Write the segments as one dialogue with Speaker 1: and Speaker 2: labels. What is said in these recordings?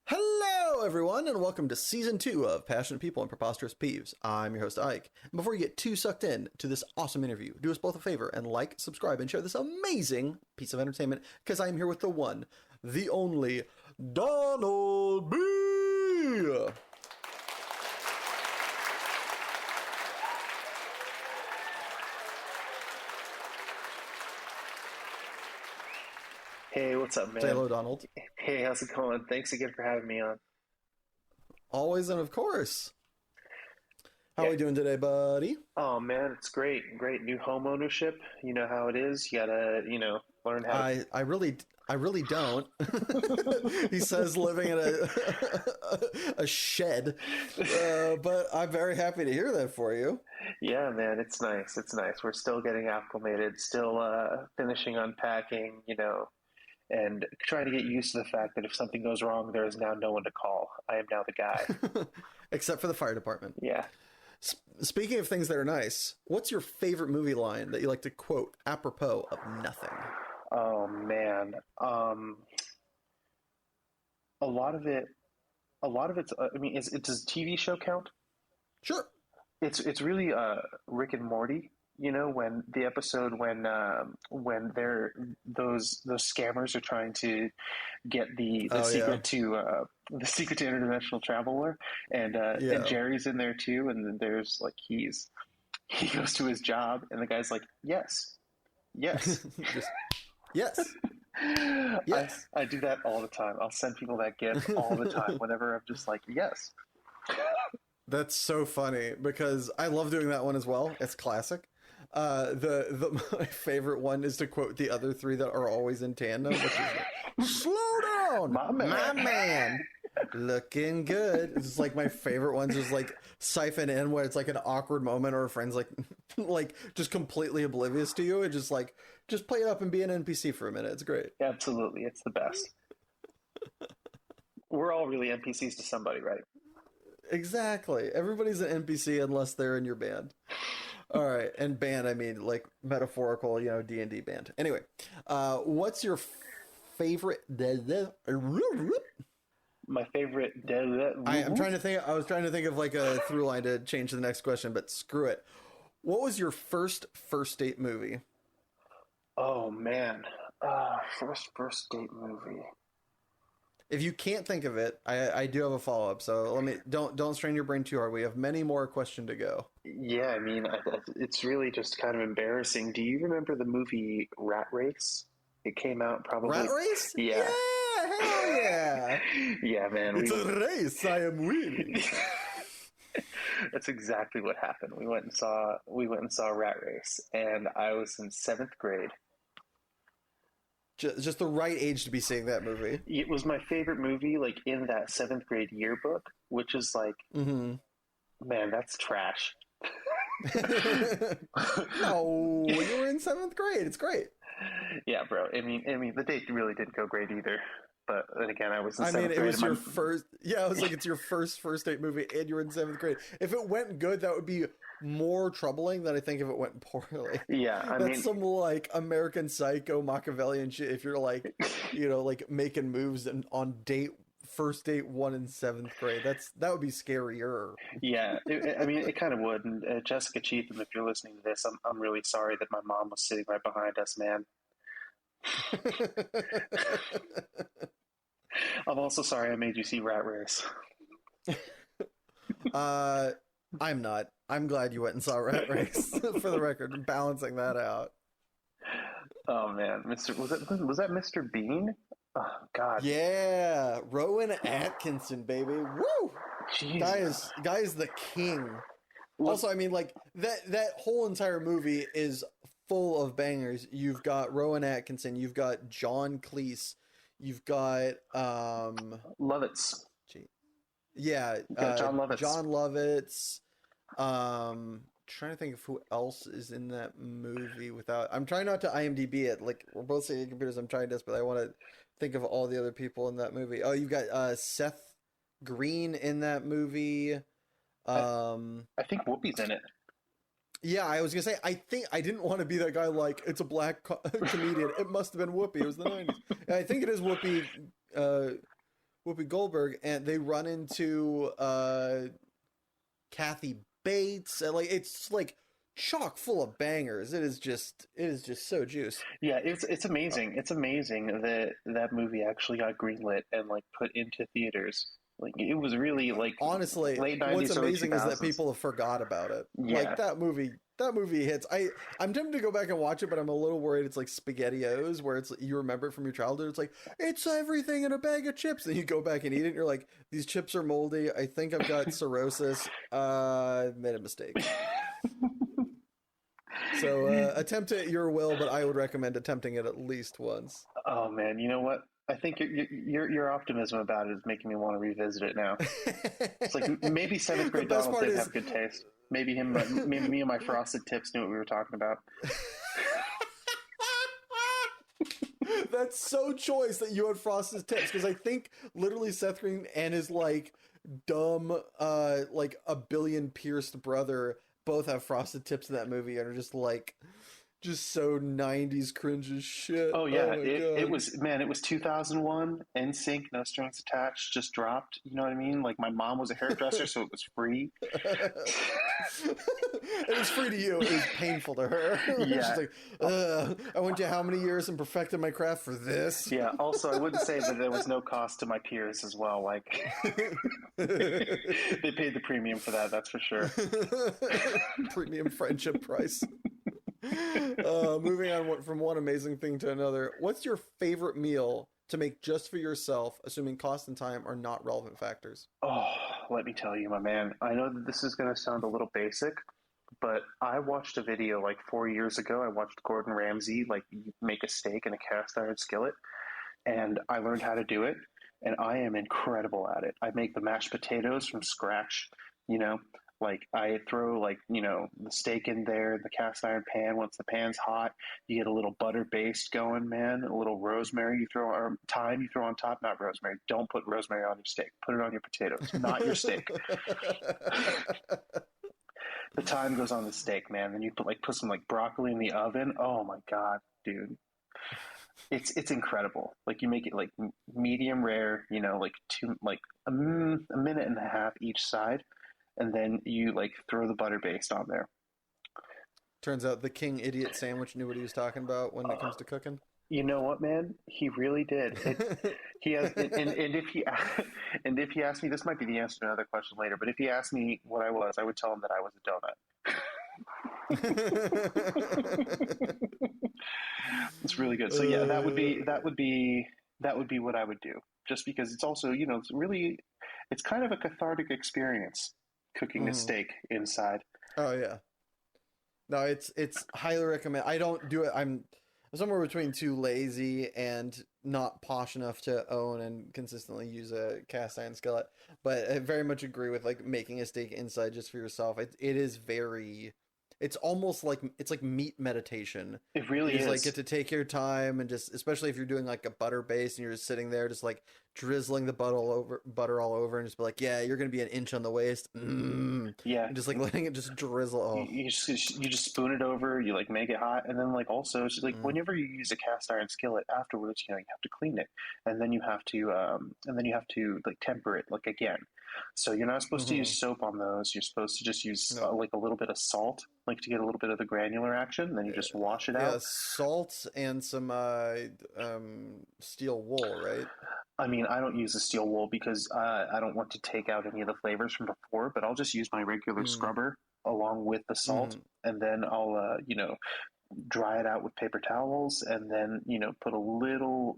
Speaker 1: Hello, everyone, and welcome to Season 2 of Passionate People and Preposterous Peeves. I'm your host, Ike. And before you get too sucked in to this awesome interview, do us both a favor and like, subscribe, and share this amazing piece of entertainment, because I am here with the one, the only, Donald B!
Speaker 2: Hey, what's up, man?
Speaker 1: Say hello, Donald.
Speaker 2: Hey, how's it going? Thanks again for having me on.
Speaker 1: Always and of course. How are
Speaker 2: Yeah.
Speaker 1: we doing today, buddy?
Speaker 2: Oh, man, it's great. Great new home ownership. You know how it is. You gotta, learn how to.
Speaker 1: I really don't. He says living in a shed, but I'm very happy to hear that for you.
Speaker 2: Yeah, man, it's nice. It's nice. We're still getting acclimated, still finishing unpacking, and trying to get used to the fact that if something goes wrong, there is now no one to call. I am now the guy.
Speaker 1: Except for the fire department.
Speaker 2: Yeah.
Speaker 1: Speaking of things that are nice, what's your favorite movie line that you like to quote apropos of nothing?
Speaker 2: Oh, man. A lot of it, I mean, does TV show count?
Speaker 1: Sure.
Speaker 2: It's really Rick and Morty. When the episode when they're those scammers are trying to get the
Speaker 1: Oh,
Speaker 2: secret to interdimensional traveler, and
Speaker 1: Yeah.
Speaker 2: Jerry's in there too, and then there's like he goes to his job, and the guy's like, yes, yes.
Speaker 1: Just, yes.
Speaker 2: I
Speaker 1: Yes.
Speaker 2: I do that all the time. I'll send people that gif all the time whenever I'm just like, yes.
Speaker 1: That's so funny because I love doing that one as well. It's classic. My favorite one is to quote the other three that are always in tandem, which is like, slow down,
Speaker 2: My man.
Speaker 1: my man, looking good. It's just like my favorite ones is like siphon in where it's like an awkward moment or a friend's like like just completely oblivious to you and just play it up and be an NPC for a minute. It's great.
Speaker 2: Absolutely, it's the best. We're all really NPCs to somebody, right?
Speaker 1: Exactly. Everybody's an NPC unless they're in your band. All right, and band, I mean like metaphorical, D&D band. Anyway, what's your favorite?
Speaker 2: My favorite.
Speaker 1: I'm trying to think. I was trying to think of like a through line to change to the next question, but screw it. What was your first date movie?
Speaker 2: Oh man, first date movie.
Speaker 1: If you can't think of it, I do have a follow up. So let me don't strain your brain too hard. We have many more questions to go.
Speaker 2: Yeah, I mean, it's really just kind of embarrassing. Do you remember the movie Rat Race? It came out probably.
Speaker 1: Rat Race?
Speaker 2: Yeah.
Speaker 1: Yeah, hell yeah!
Speaker 2: Yeah, man.
Speaker 1: It's a race. I am winning.
Speaker 2: That's exactly what happened. We went and saw Rat Race, and I was in seventh grade.
Speaker 1: Just the right age to be seeing that movie.
Speaker 2: It was my favorite movie, like in that seventh grade yearbook, which is like, man, that's trash.
Speaker 1: No, you were in seventh grade. It's great.
Speaker 2: Yeah, bro. I mean, the date really didn't go great either. But then again, I was in seventh grade.
Speaker 1: It was your first. Yeah, I was like, it's your first date movie, and you were in seventh grade. If it went good, that would be more troubling than I think if it went poorly.
Speaker 2: Yeah, I mean,
Speaker 1: that's some like American Psycho Machiavellian shit. If you're like, like making moves and on first date one in seventh grade, that would be scarier.
Speaker 2: Yeah, I mean, it kind of would. And Jessica Cheatham, if you're listening to this, I'm really sorry that my mom was sitting right behind us, man. I'm also sorry I made you see Rat Race.
Speaker 1: I'm not. I'm glad you went and saw Rat Race for the record, balancing that out.
Speaker 2: Oh man, was that Mr. Bean? Oh God.
Speaker 1: Yeah, Rowan Atkinson, baby. Woo!
Speaker 2: Jesus.
Speaker 1: Guy is the king. Also, I mean, like that whole entire movie is full of bangers. You've got Rowan Atkinson, you've got John Cleese, you've got
Speaker 2: Lovitz.
Speaker 1: Yeah,
Speaker 2: John Lovitz.
Speaker 1: John Lovitz. Trying to think of who else is in that movie without. I'm trying not to IMDb it. Like we're both sitting at computers. I'm trying desperately. I want to think of all the other people in that movie. Oh, you've got Seth Green in that movie.
Speaker 2: I think Whoopi's in it.
Speaker 1: Yeah, I was gonna say. I think I didn't want to be that guy. Like it's a black comedian. It must have been Whoopi. It was the '90s. I think it is Whoopi. Whoopi Goldberg, and they run into Kathy Bates, and like it's like chock full of bangers. It is just so juice.
Speaker 2: Yeah, it's amazing. It's amazing that that movie actually got greenlit and like put into theaters. Like it was really like
Speaker 1: Honestly,
Speaker 2: late
Speaker 1: what's
Speaker 2: 90s, early
Speaker 1: amazing is that
Speaker 2: 2000s.
Speaker 1: people have forgot about it.
Speaker 2: Yeah.
Speaker 1: Like that movie hits. I'm tempted to go back and watch it, but I'm a little worried it's like SpaghettiOs, where it's you remember it from your childhood. It's like it's everything in a bag of chips. Then you go back and eat it, and you're like, these chips are moldy. I think I've got cirrhosis. I made a mistake. So attempt it at your will, but I would recommend attempting it at least once.
Speaker 2: Oh man, you know what? I think your optimism about it is making me want to revisit it now. It's like maybe seventh grade
Speaker 1: best
Speaker 2: Donald
Speaker 1: part
Speaker 2: did
Speaker 1: is-
Speaker 2: have good taste. Maybe maybe me and my frosted tips knew what we were talking about.
Speaker 1: That's so choice that you had Frosted Tips, because I think literally Seth Green and his like dumb like a billion pierced brother both have Frosted Tips in that movie and are just so 90s cringe as shit.
Speaker 2: Oh yeah,
Speaker 1: my
Speaker 2: it
Speaker 1: God.
Speaker 2: was man, it was 2001. NSYNC, No Strings Attached, just dropped. You know what I mean? Like my mom was a hairdresser, so it was free.
Speaker 1: It was free to you. It was painful to her.
Speaker 2: Yeah.
Speaker 1: She's like, I went to how many years and perfected my craft for this?
Speaker 2: Yeah. Also, I wouldn't say that there was no cost to my peers as well. Like they paid the premium for that. That's for sure.
Speaker 1: Premium friendship price. Moving on from one amazing thing to another. What's your favorite meal to make just for yourself, assuming cost and time are not relevant factors?
Speaker 2: Oh, let me tell you, my man. I know that this is going to sound a little basic, but I watched a video like 4 years ago. I watched Gordon Ramsay like make a steak in a cast iron skillet, and I learned how to do it, and I am incredible at it. I make the mashed potatoes from scratch, you know, like I throw like, you know, the steak in there in the cast iron pan. Once the pan's hot, you get a little butter baste going, man, a little rosemary you throw, or thyme you throw on top, not rosemary. Don't put rosemary on your steak. Put it on your potatoes, not your steak. The thyme goes on the steak, man. Then you put some like broccoli in the oven. Oh my God, dude. It's incredible. Like you make it like medium rare, you know, like a minute and a half each side, and then you like throw the butter baste on there.
Speaker 1: Turns out the King Idiot Sandwich knew what he was talking about when it comes to cooking.
Speaker 2: You know what, man? He really did. He has, and if he asked me, this might be the answer to another question later. But if he asked me what I was, I would tell him that I was a donut. It's really good. So yeah, that would be what I would do. Just because it's also, you know, it's kind of a cathartic experience cooking a steak inside.
Speaker 1: Oh yeah. No, it's highly recommend. I don't do it. I'm somewhere between too lazy and not posh enough to own and consistently use a cast iron skillet. But I very much agree with like making a steak inside just for yourself. It is very. It's almost like it's like meat meditation.
Speaker 2: It really
Speaker 1: you
Speaker 2: is.
Speaker 1: Like get to take your time and just, especially if you're doing like a butter base and you're just sitting there, just like drizzling the butter all over, and just be like, yeah, you're gonna be an inch on the waist.
Speaker 2: Yeah,
Speaker 1: and just like letting it just drizzle. Oh.
Speaker 2: You just spoon it over. You like make it hot, and then like also it's just like whenever you use a cast iron skillet afterwards, you know, you have to clean it, and then you have to like temper it like again. So you're not supposed to use soap on those. You're supposed to just use like a little bit of salt, like to get a little bit of the granular action. Then you just wash it out.
Speaker 1: Yeah, salt and some steel wool, right?
Speaker 2: I mean, I don't use the steel wool because I don't want to take out any of the flavors from before, but I'll just use my regular scrubber along with the salt, and then I'll, you know, dry it out with paper towels, and then, you know, put a little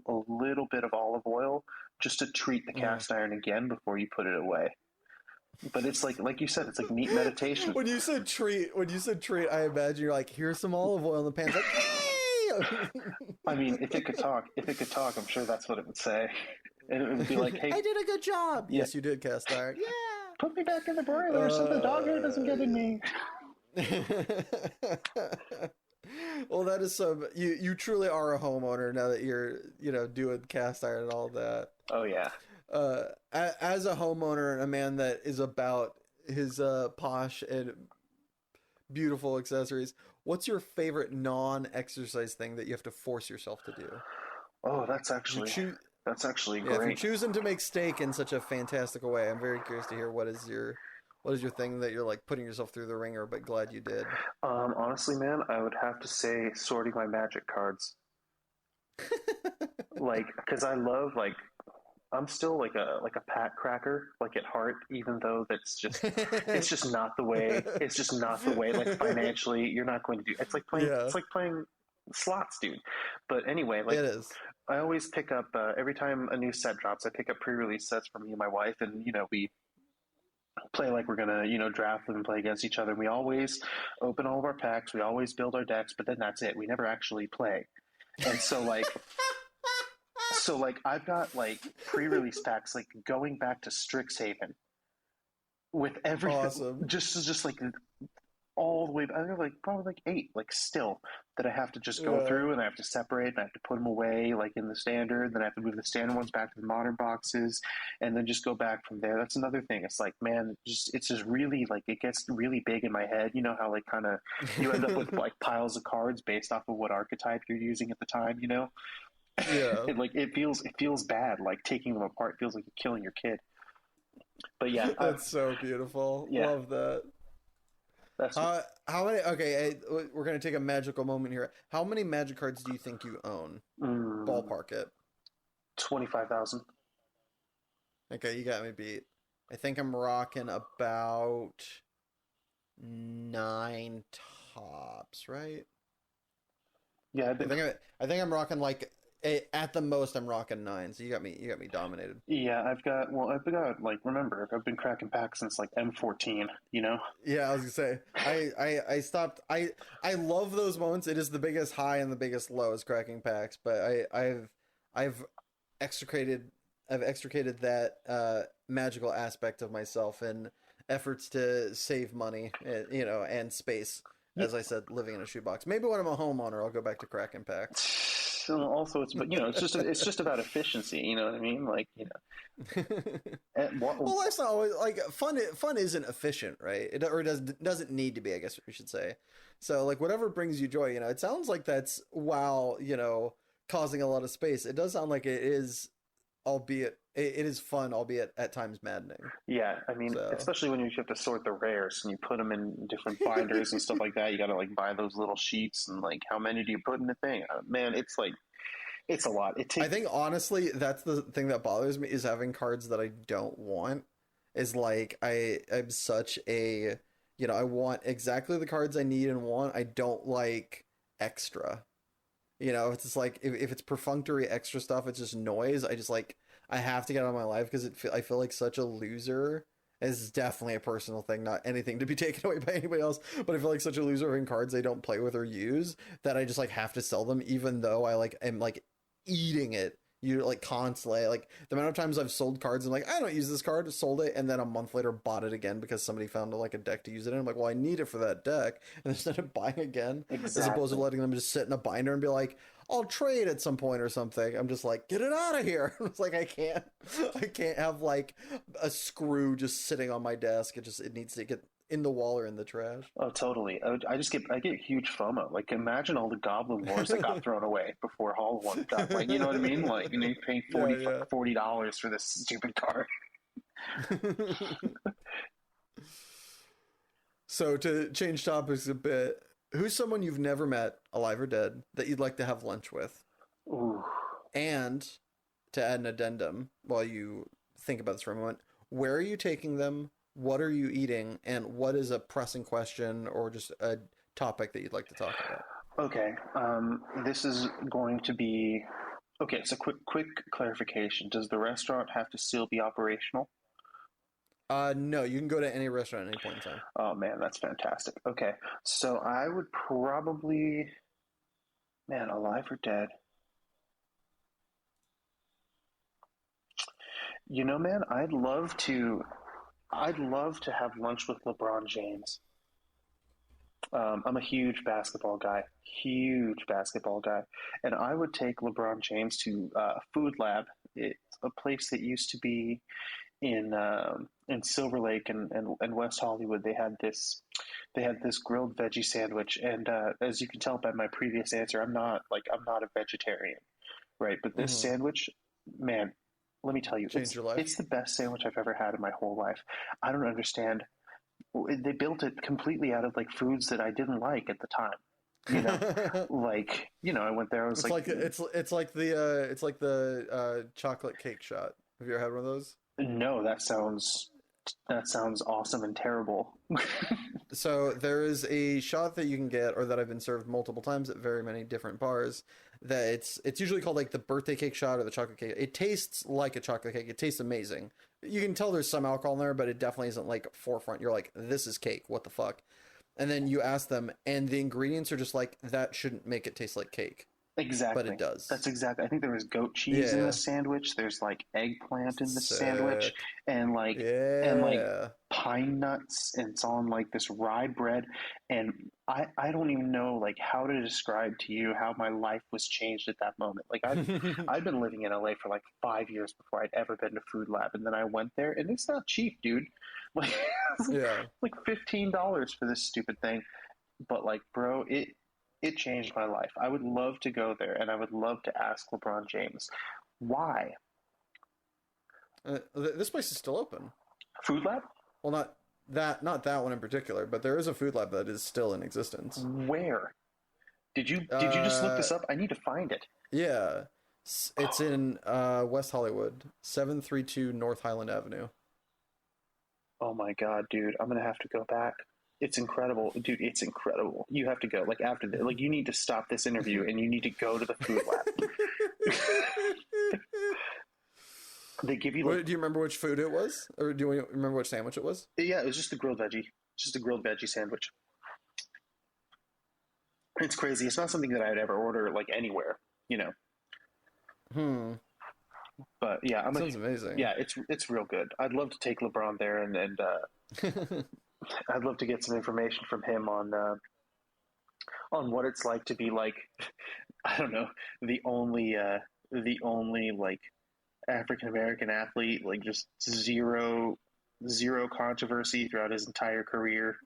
Speaker 2: bit of olive oil just to treat the cast iron again before you put it away. But it's like you said, it's like meat meditation.
Speaker 1: When you said treat, I imagine you're like, here's some olive oil in the pan. It's like, hey!
Speaker 2: I mean, if it could talk, I'm sure that's what it would say. And it would be like, hey,
Speaker 1: I did a good job. Yeah. Yes, you did, cast iron. Yeah.
Speaker 2: Put me back in the broiler so the dog hair doesn't get in me.
Speaker 1: Well, that is some. You truly are a homeowner now that you're, you know, doing cast iron and all that.
Speaker 2: Oh yeah.
Speaker 1: As a homeowner and a man that is about his posh and beautiful accessories, what's your favorite non-exercise thing that you have to force yourself to do?
Speaker 2: Oh, that's That's actually
Speaker 1: Yeah, if you're
Speaker 2: great.
Speaker 1: choosing to make steak in such a fantastical way, I'm very curious to hear what is your thing that you're like putting yourself through the ringer, but glad you did.
Speaker 2: Honestly, man, I would have to say sorting my magic cards. Like, because I love like I'm still like a pat cracker, like at heart, even though it's just not the way. It's just not the way. Like financially, you're not going to do.
Speaker 1: Yeah,
Speaker 2: It's like playing slots, dude. But anyway, like
Speaker 1: it is.
Speaker 2: I always pick up every time a new set drops. I pick up pre-release sets for me and my wife, and we play like we're gonna draft them and play against each other. And we always open all of our packs. We always build our decks, but then that's it. We never actually play. And so like I've got like pre-release packs like going back to Strixhaven with everything
Speaker 1: Awesome.
Speaker 2: just like all the way. I think like probably like 8 like still that I have to just go
Speaker 1: Yeah.
Speaker 2: through, and I have to separate, and I have to put them away like in the standard. Then I have to move the standard ones back to the modern boxes, and then just go back from there. That's another thing. It's like, man, it's just really like it gets really big in my head. You know how like kind of you end up with like piles of cards based off of what archetype you're using at the time.
Speaker 1: Yeah.
Speaker 2: And like it feels bad. Like taking them apart feels like you're killing your kid. But yeah,
Speaker 1: That's so beautiful.
Speaker 2: yeah,
Speaker 1: Love that.
Speaker 2: that's
Speaker 1: How many? Okay, we're gonna take a magical moment here. How many magic cards do you think you own?
Speaker 2: mm,
Speaker 1: Ballpark it.
Speaker 2: 25,000.
Speaker 1: Okay, you got me beat. I think I'm rocking about 9 tops, right?
Speaker 2: Yeah,
Speaker 1: I think I'm rocking like at the most I'm rocking 9. So you got me dominated.
Speaker 2: yeah. I've got like remember I've been cracking packs since like M14.
Speaker 1: Yeah, I was gonna say I stopped. I love those moments. It is the biggest high and the biggest low is cracking packs, but I've extricated I've extricated that magical aspect of myself in efforts to save money, and space.
Speaker 2: Yeah.
Speaker 1: As I said, living in a shoebox. Maybe when I'm a homeowner, I'll go back to cracking packs.
Speaker 2: So also, but it's just about efficiency. You know what I mean? Like
Speaker 1: Well, life's not always like fun. Fun isn't efficient, right? Or doesn't need to be. I guess we should say. So, like, whatever brings you joy, it sounds like that's while causing a lot of space. It does sound like it is, albeit it is fun, albeit at times maddening.
Speaker 2: Yeah, I mean,
Speaker 1: So,
Speaker 2: especially when you have to sort the rares and you put them in different binders and stuff like that. You got to like buy those little sheets and like how many do you put in the thing? Man, it's like it's a lot. It
Speaker 1: I
Speaker 2: takes
Speaker 1: think honestly, that's the thing that bothers me is having cards that I don't want. Is like I'm such a I want exactly the cards I need and want. I don't like extra. It's just like if it's perfunctory extra stuff, it's just noise. I just like I have to get out of my life because I feel like such a loser. It's definitely a personal thing, not anything to be taken away by anybody else. But I feel like such a loser in cards I don't play with or use that I just like have to sell them, even though I like am like eating it. You like constantly like the amount of times I've sold cards and like I don't use this card, sold it, and then a month later bought it again because somebody found like a deck to use it in. I'm like, well, I need it for that deck, and instead of buying again, as opposed to
Speaker 2: exactly.
Speaker 1: letting them just sit in a binder and be like, I'll trade at some point or something. I'm just like, get it out of here. It's like I can't have like a screw just sitting on my desk. It needs to get in the wall or in the trash.
Speaker 2: Oh, totally. I get huge FOMO. Like, imagine all the Goblin Wars that got thrown away before Hall One got. Like, you know what I mean? Like, you're paying
Speaker 1: Yeah, yeah.
Speaker 2: $40 for this stupid card.
Speaker 1: So to change topics a bit, who's someone you've never met, alive or dead, that you'd like to have lunch with?
Speaker 2: Ooh.
Speaker 1: And to add an addendum while you think about this for a moment, where are you taking them? What are you eating? And what is a pressing question or just a topic that you'd like to talk about?
Speaker 2: Okay. This is going to be okay. So quick clarification: does the restaurant have to still be operational?
Speaker 1: No, you can go to any restaurant at any point in time.
Speaker 2: Oh man, that's fantastic. Okay, so I would probably, man, alive or dead? Man, I'd love to have lunch with LeBron James. I'm a huge basketball guy, and I would take LeBron James to Food Lab. It's a place that used to be in Silver Lake and West Hollywood. They had this grilled veggie sandwich, and as you can tell by my previous answer, I'm not a vegetarian, right? But this
Speaker 1: Hmm.
Speaker 2: sandwich man, let me tell you,
Speaker 1: Change your life.
Speaker 2: it's the best sandwich I've ever had in my whole life. I don't understand. They built it completely out of like foods that I didn't like at the time. You know, like, you know, I went there. I was
Speaker 1: it's like the chocolate cake shot. Have you ever had one of those?
Speaker 2: no, that sounds awesome and terrible.
Speaker 1: So there is a shot that you can get, or that I've been served multiple times at very many different bars. That it's usually called like the birthday cake shot or the chocolate cake. It tastes like a chocolate cake. It tastes amazing. You can tell there's some alcohol in there, but it definitely isn't like forefront. You're like, this is cake. What the fuck? And then you ask them, and the ingredients are just like, that shouldn't make it taste like cake.
Speaker 2: Exactly.
Speaker 1: But it does.
Speaker 2: That's exactly. I think there was goat cheese in the sandwich. There's like eggplant in the sandwich, and like pine nuts, and it's on like this rye bread. And I don't even know like how to describe to you how my life was changed at that moment. Like I've been living in LA for like 5 years before I'd ever been to Food Lab, and then I went there, and it's not cheap, dude. Like like $15 for this stupid thing. But like, bro, it changed my life. I would love to go there, and I would love to ask LeBron James why.
Speaker 1: This place is still open.
Speaker 2: Food Lab?
Speaker 1: Well, not that one in particular, but there is a Food Lab that is still in existence.
Speaker 2: Where? Did you just look this up? I need to find it.
Speaker 1: Yeah, it's in West Hollywood, 732 North Highland Avenue.
Speaker 2: Oh my god, dude! I'm gonna have to go back. It's incredible, dude. It's incredible. You have to go. Like after this, like you need to stop this interview and you need to go to the Food Lab. They give you. Like,
Speaker 1: do you remember which food it was, or do you remember which sandwich it was?
Speaker 2: Yeah, it was just a grilled veggie, sandwich. It's crazy. It's not something that I'd ever order like anywhere, you know. But yeah,
Speaker 1: sounds amazing.
Speaker 2: Yeah, it's real good. I'd love to take LeBron there and I'd love to get some information from him on what it's like to be like, I don't know, the only like African American athlete, like just zero controversy throughout his entire career.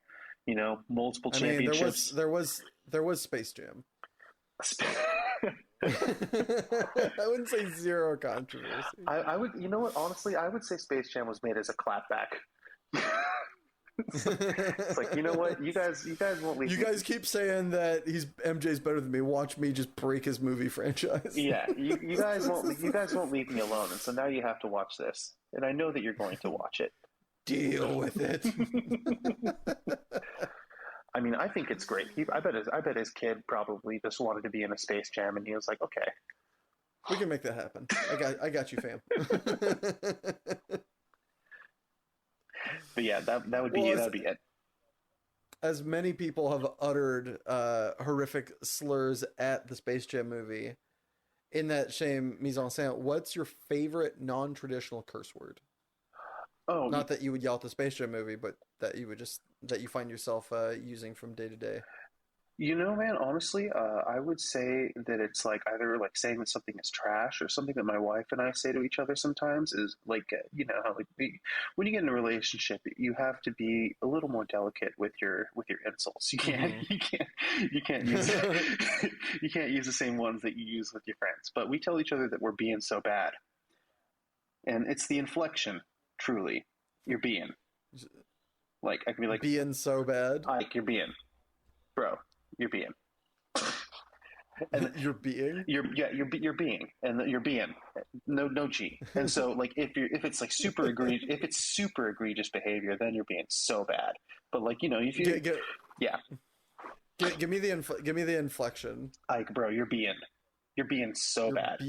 Speaker 2: You know, multiple championships.
Speaker 1: There was Space Jam. I wouldn't say zero controversy.
Speaker 2: I would, you know what? Honestly, I would say Space Jam was made as a clapback. It's like, you know what? You guys won't leave.
Speaker 1: You guys keep saying that MJ's better than me. Watch me just break his movie franchise.
Speaker 2: Yeah, you guys won't leave me alone, and so now you have to watch this. And I know that you're going to watch it.
Speaker 1: Deal with it.
Speaker 2: I mean, I think it's great. I bet his kid probably just wanted to be in a Space Jam, and he was like, okay,
Speaker 1: we can make that happen. I got you, fam.
Speaker 2: But yeah, that would be it.
Speaker 1: As many people have uttered horrific slurs at the Space Jam movie, in that same mise en scène, what's your favorite non-traditional curse word?
Speaker 2: Oh,
Speaker 1: not that you would yell at the Space Jam movie, but that you find yourself using from day to day.
Speaker 2: You know, man, honestly, I would say that it's like either like saying that something is trash, or something that my wife and I say to each other sometimes is like, you know, how like when you get in a relationship, you have to be a little more delicate with your insults. You can't use you can't use the same ones that you use with your friends. But we tell each other that we're being so bad, and it's the inflection. Truly, you're being like, I can be like,
Speaker 1: being so bad.
Speaker 2: Like, you're being, bro. You're being.
Speaker 1: And you're being.
Speaker 2: You're being, and you're being. No G. And so, like, if it's like super egregious behavior, then you're being so bad. But like, you know, if you
Speaker 1: give me the inflection.
Speaker 2: Like, bro, you're being so bad.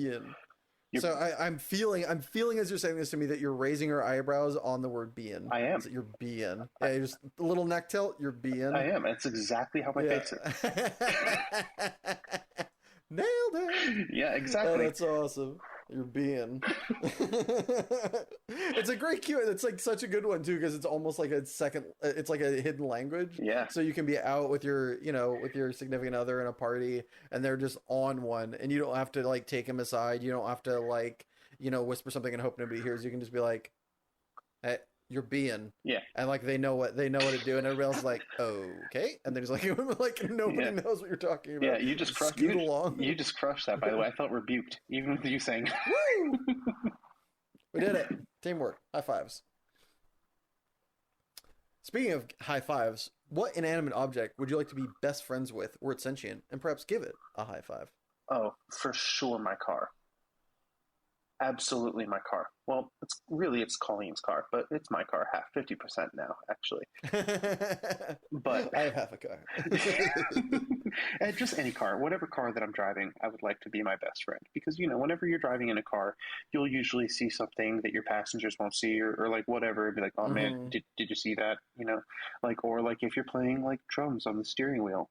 Speaker 1: So I'm feeling as you're saying this to me that you're raising your eyebrows on the word being.
Speaker 2: I am.
Speaker 1: So you're being. Yeah, you're just a little neck tilt. You're being.
Speaker 2: I am. That's exactly how my face is.
Speaker 1: Nailed it.
Speaker 2: Yeah, exactly.
Speaker 1: Oh, that's awesome. You're being. It's a great cue. It's like such a good one too, because it's almost like a second. It's like a hidden language.
Speaker 2: Yeah.
Speaker 1: So you can be out with your significant other in a party, and they're just on one, and you don't have to like take them aside. You don't have to like whisper something and hope nobody hears. You can just be like, "Hey, you're being.
Speaker 2: Yeah.
Speaker 1: And like they know what to do, and everybody else is like, okay. And then he's like, like nobody knows what you're talking about.
Speaker 2: Yeah, you just crushed. You just crushed that. By the way, I felt rebuked, even with you saying.
Speaker 1: Woo! We did it. Teamwork. High fives. Speaking of high fives, what inanimate object would you like to be best friends with, were it sentient, and perhaps give it a high five?
Speaker 2: Oh, for sure, my car. Absolutely my car. Well, it's Colleen's car, but it's my car, 50% now, actually. But
Speaker 1: I have half a car.
Speaker 2: And just any car, whatever car that I'm driving, I would like to be my best friend. Because, whenever you're driving in a car, you'll usually see something that your passengers won't see, or like whatever, and be like, oh man, did you see that? Or like if you're playing like drums on the steering wheel,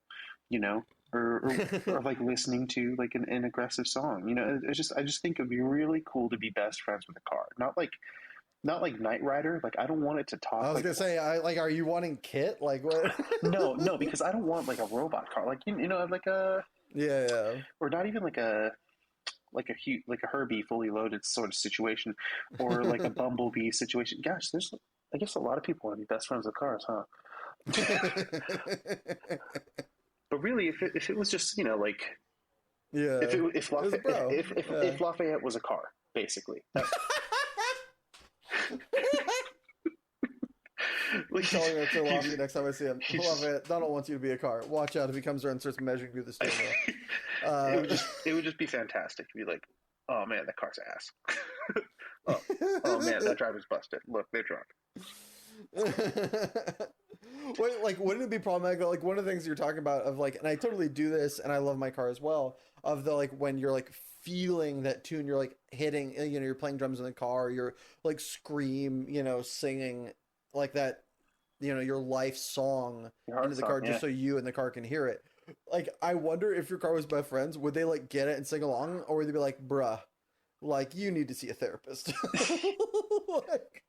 Speaker 2: or like listening to like an aggressive song. I just think it'd be really cool to be best friends with a car. Not like Knight Rider. Like I don't want it to talk.
Speaker 1: I was gonna say, are you wanting Kit? Like what?
Speaker 2: No, because I don't want like a robot car. Like like a or not even like a Herbie fully loaded sort of situation, or like a Bumblebee situation. Gosh, I guess a lot of people want to be best friends with cars, huh? But really, if it was just if Lafayette was a car, basically.
Speaker 1: Like telling her to Lafayette next time I see him. Lafayette, Donald wants you to be a car. Watch out if he comes around and starts measuring through the steering wheel.
Speaker 2: It would just be fantastic to be like, oh man, that car's ass. oh man, that driver's busted. Look, they're drunk.
Speaker 1: Wait, like, wouldn't it be problematic? Like, one of the things you're talking about of like, and I totally do this, and I love my car as well. Of the like when you're like feeling that tune, you're like hitting, you're playing drums in the car, you're like singing like that, your life song into the car just so you and the car can hear it. Like, I wonder if your car was best friends, would they like get it and sing along, or would they be like, bruh, like you need to see a therapist? Like,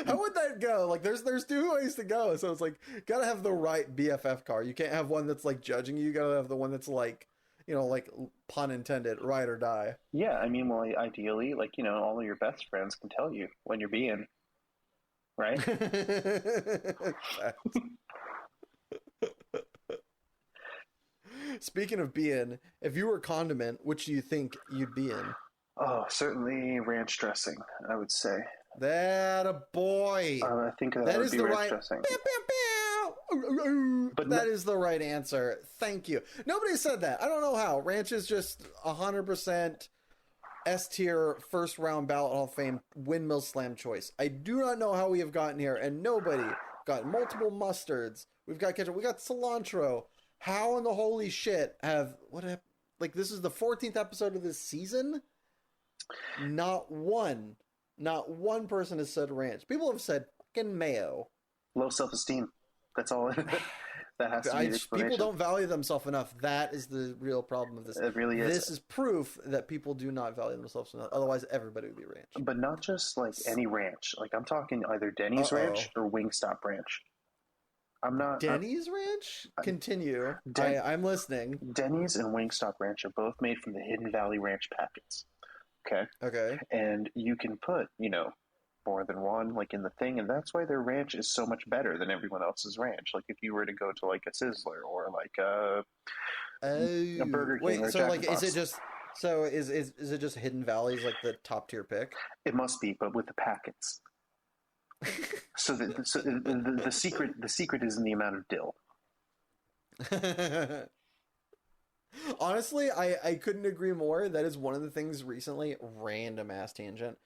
Speaker 1: how would that go? Like, there's two ways to go. So it's like, gotta have the right BFF car. You can't have one that's like judging you. You gotta have the one that's like, like pun intended, ride or die.
Speaker 2: Yeah, I mean, well, ideally, like, all of your best friends can tell you when you're being, right?
Speaker 1: Speaking of being, if you were a condiment, which do you think you'd be in?
Speaker 2: Oh, certainly ranch dressing, I would say.
Speaker 1: That a boy.
Speaker 2: I think that would
Speaker 1: is
Speaker 2: be
Speaker 1: the
Speaker 2: ranch
Speaker 1: right
Speaker 2: dressing.
Speaker 1: But that is the right answer. Thank you. Nobody said that. I don't know how. Ranch is just 100% S tier first round ballot Hall of Fame windmill slam choice. I do not know how we have gotten here, and nobody got multiple mustards. We've got ketchup. We got cilantro. How in the holy shit like this is the 14th episode of this season? Not one person has said ranch. People have said fucking mayo.
Speaker 2: Low self-esteem. That's all. That has to be the explanation.
Speaker 1: People don't value themselves enough. That is the real problem of this.
Speaker 2: It really is.
Speaker 1: This is proof that people do not value themselves enough. Otherwise, everybody would be ranch.
Speaker 2: But not just like any ranch. Like I'm talking either Denny's ranch or Wingstop ranch. I'm not
Speaker 1: Denny's ranch. Continue. I'm listening.
Speaker 2: Denny's and Wingstop ranch are both made from the Hidden Valley Ranch packets.
Speaker 1: Okay.
Speaker 2: And you can put, more than one, like in the thing, and that's why their ranch is so much better than everyone else's ranch. Like if you were to go to like a Sizzler or like a Burger King or
Speaker 1: so
Speaker 2: Jack
Speaker 1: like,
Speaker 2: in the Box.
Speaker 1: is it just Hidden Valley's like the top tier pick?
Speaker 2: It must be, but with the packets. So the secret is in the amount of dill.
Speaker 1: Honestly, I couldn't agree more. That is one of the things recently, random ass tangent.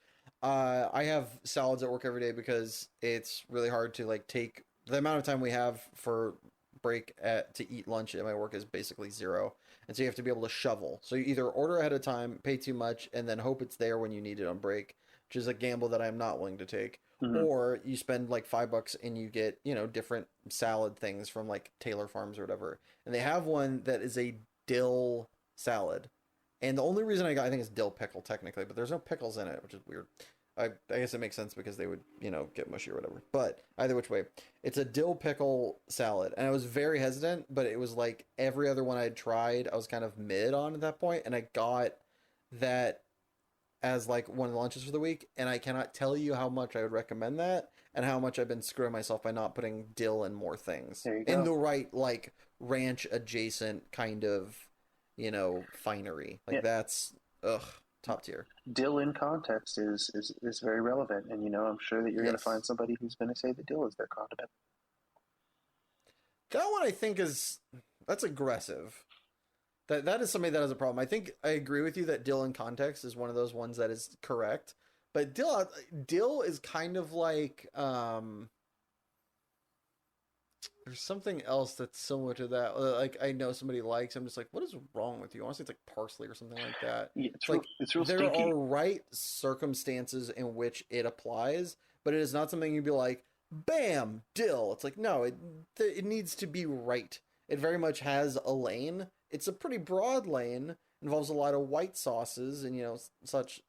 Speaker 1: I have salads at work every day because it's really hard to like take the amount of time we have for break to eat lunch at my work is basically zero. And so you have to be able to shovel. So you either order ahead of time, pay too much, and then hope it's there when you need it on break, which is a gamble that I'm not willing to take. Mm-hmm. Or you spend like $5 and you get, different salad things from like Taylor Farms or whatever. And they have one that is a dill salad. And the only reason I think it's dill pickle technically, but there's no pickles in it, which is weird. I guess it makes sense because they would, get mushy or whatever. But either which way, it's a dill pickle salad. And I was very hesitant, but it was like every other one I'd tried, I was kind of mid on at that point. And I got that as like one of the lunches for the week, and I cannot tell you how much I would recommend that, and how much I've been screwing myself by not putting dill in more things
Speaker 2: There you go.
Speaker 1: in the right like ranch adjacent kind of, you know, finery. Like that's top tier.
Speaker 2: Dill in context is very relevant, and you know, I'm sure that you're going to find somebody who's going to say that dill is their condiment.
Speaker 1: That one I think that's aggressive. That is somebody that has a problem. I think I agree with you that dill in context is one of those ones that is correct. But dill is kind of like there's something else that's similar to that. Like I know somebody likes. I'm just like, what is wrong with you? Honestly, it's like parsley or something like that.
Speaker 2: Yeah, it's real
Speaker 1: there
Speaker 2: stinky.
Speaker 1: are right circumstances in which it applies, but it is not something you'd be like, bam, dill. It's like, no, it needs to be right. It very much has a lane. It's a pretty broad lane, involves a lot of white sauces and, you know, such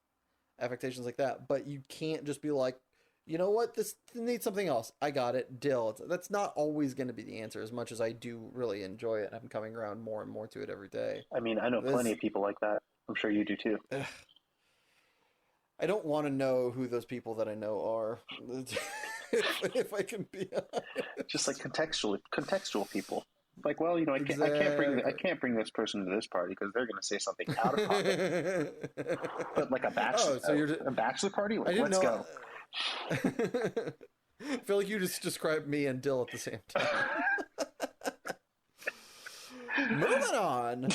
Speaker 1: affectations like that. But you can't just be like, you know what, this needs something else. I got it, dill. That's not always going to be the answer, as much as I do really enjoy it. I'm coming around more and more to it every day.
Speaker 2: I mean, I know plenty of people like that. I'm sure you do too.
Speaker 1: I don't want to know who those people that I know are, if I can be honest.
Speaker 2: Just like contextual people. Like, well, you know, I can't bring this person to this party because they're going to say something out of pocket. But like a bachelor, a bachelor party, like, let's go.
Speaker 1: I feel like you just described me and Dill at the same time. Moving on.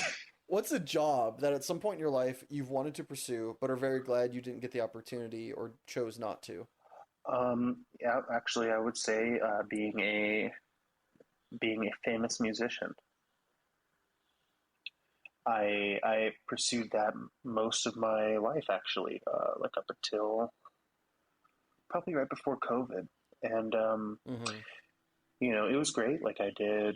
Speaker 1: What's a job that at some point in your life you've wanted to pursue but are very glad you didn't get the opportunity or chose not to?
Speaker 2: Yeah, actually, I would say being a famous musician. I pursued that most of my life, actually, like up until probably right before COVID, and you know, it was great. Like I did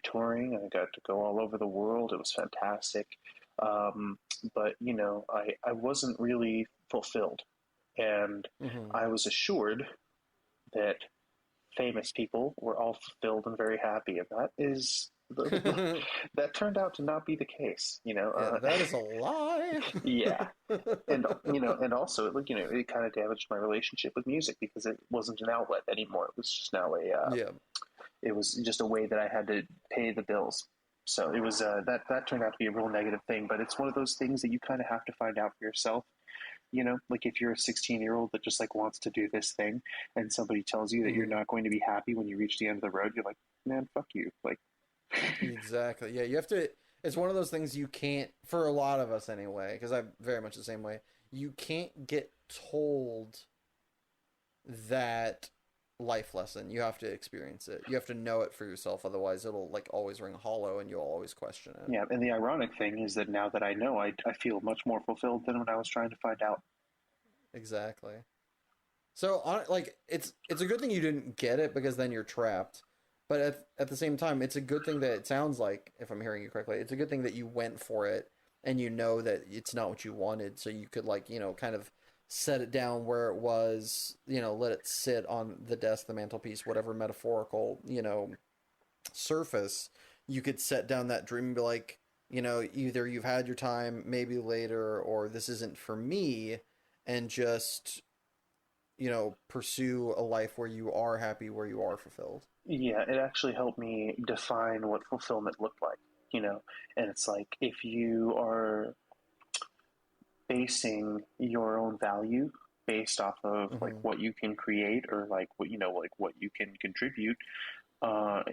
Speaker 2: touring. I got to go all over the world. It was fantastic. But you know, I wasn't really fulfilled, and I was assured that famous people were all fulfilled and very happy, and that turned out to not be the case. You know,
Speaker 1: that is a lie.
Speaker 2: Yeah, and you know, and also it kind of damaged my relationship with music because it wasn't an outlet anymore. It was just now it was just a way that I had to pay the bills. So it was that turned out to be a real negative thing. But it's one of those things that you kind of have to find out for yourself. You know, like if you're a 16-year-old that just like wants to do this thing, and somebody tells you that you're not going to be happy when you reach the end of the road, you're like, man, fuck you. Like,
Speaker 1: exactly. Yeah, you have to. It's one of those things you can't, for a lot of us anyway, because I'm very much the same way. You can't get told that life lesson. You have to experience it. You have to know it for yourself. Otherwise, it'll like always ring hollow, and you'll always question it.
Speaker 2: Yeah, and the ironic thing is that now that I know, I feel much more fulfilled than when I was trying to find out.
Speaker 1: Exactly. So, like, it's a good thing you didn't get it because then you're trapped. But at the same time, it's a good thing that it sounds like, if I'm hearing you correctly, it's a good thing that you went for it and you know that it's not what you wanted. So you could, like, you know, kind of set it down where it was, you know, let it sit on the desk, the mantelpiece, whatever metaphorical, you know, surface. You could set down that dream and be like, you know, either you've had your time, maybe later, or this isn't for me, and just, you know, pursue a life where you are happy, where you are fulfilled.
Speaker 2: Yeah, it actually helped me define what fulfillment looked like, you know, and it's like if you are basing your own value based off of like what you can create or like what, you know, like what you can contribute,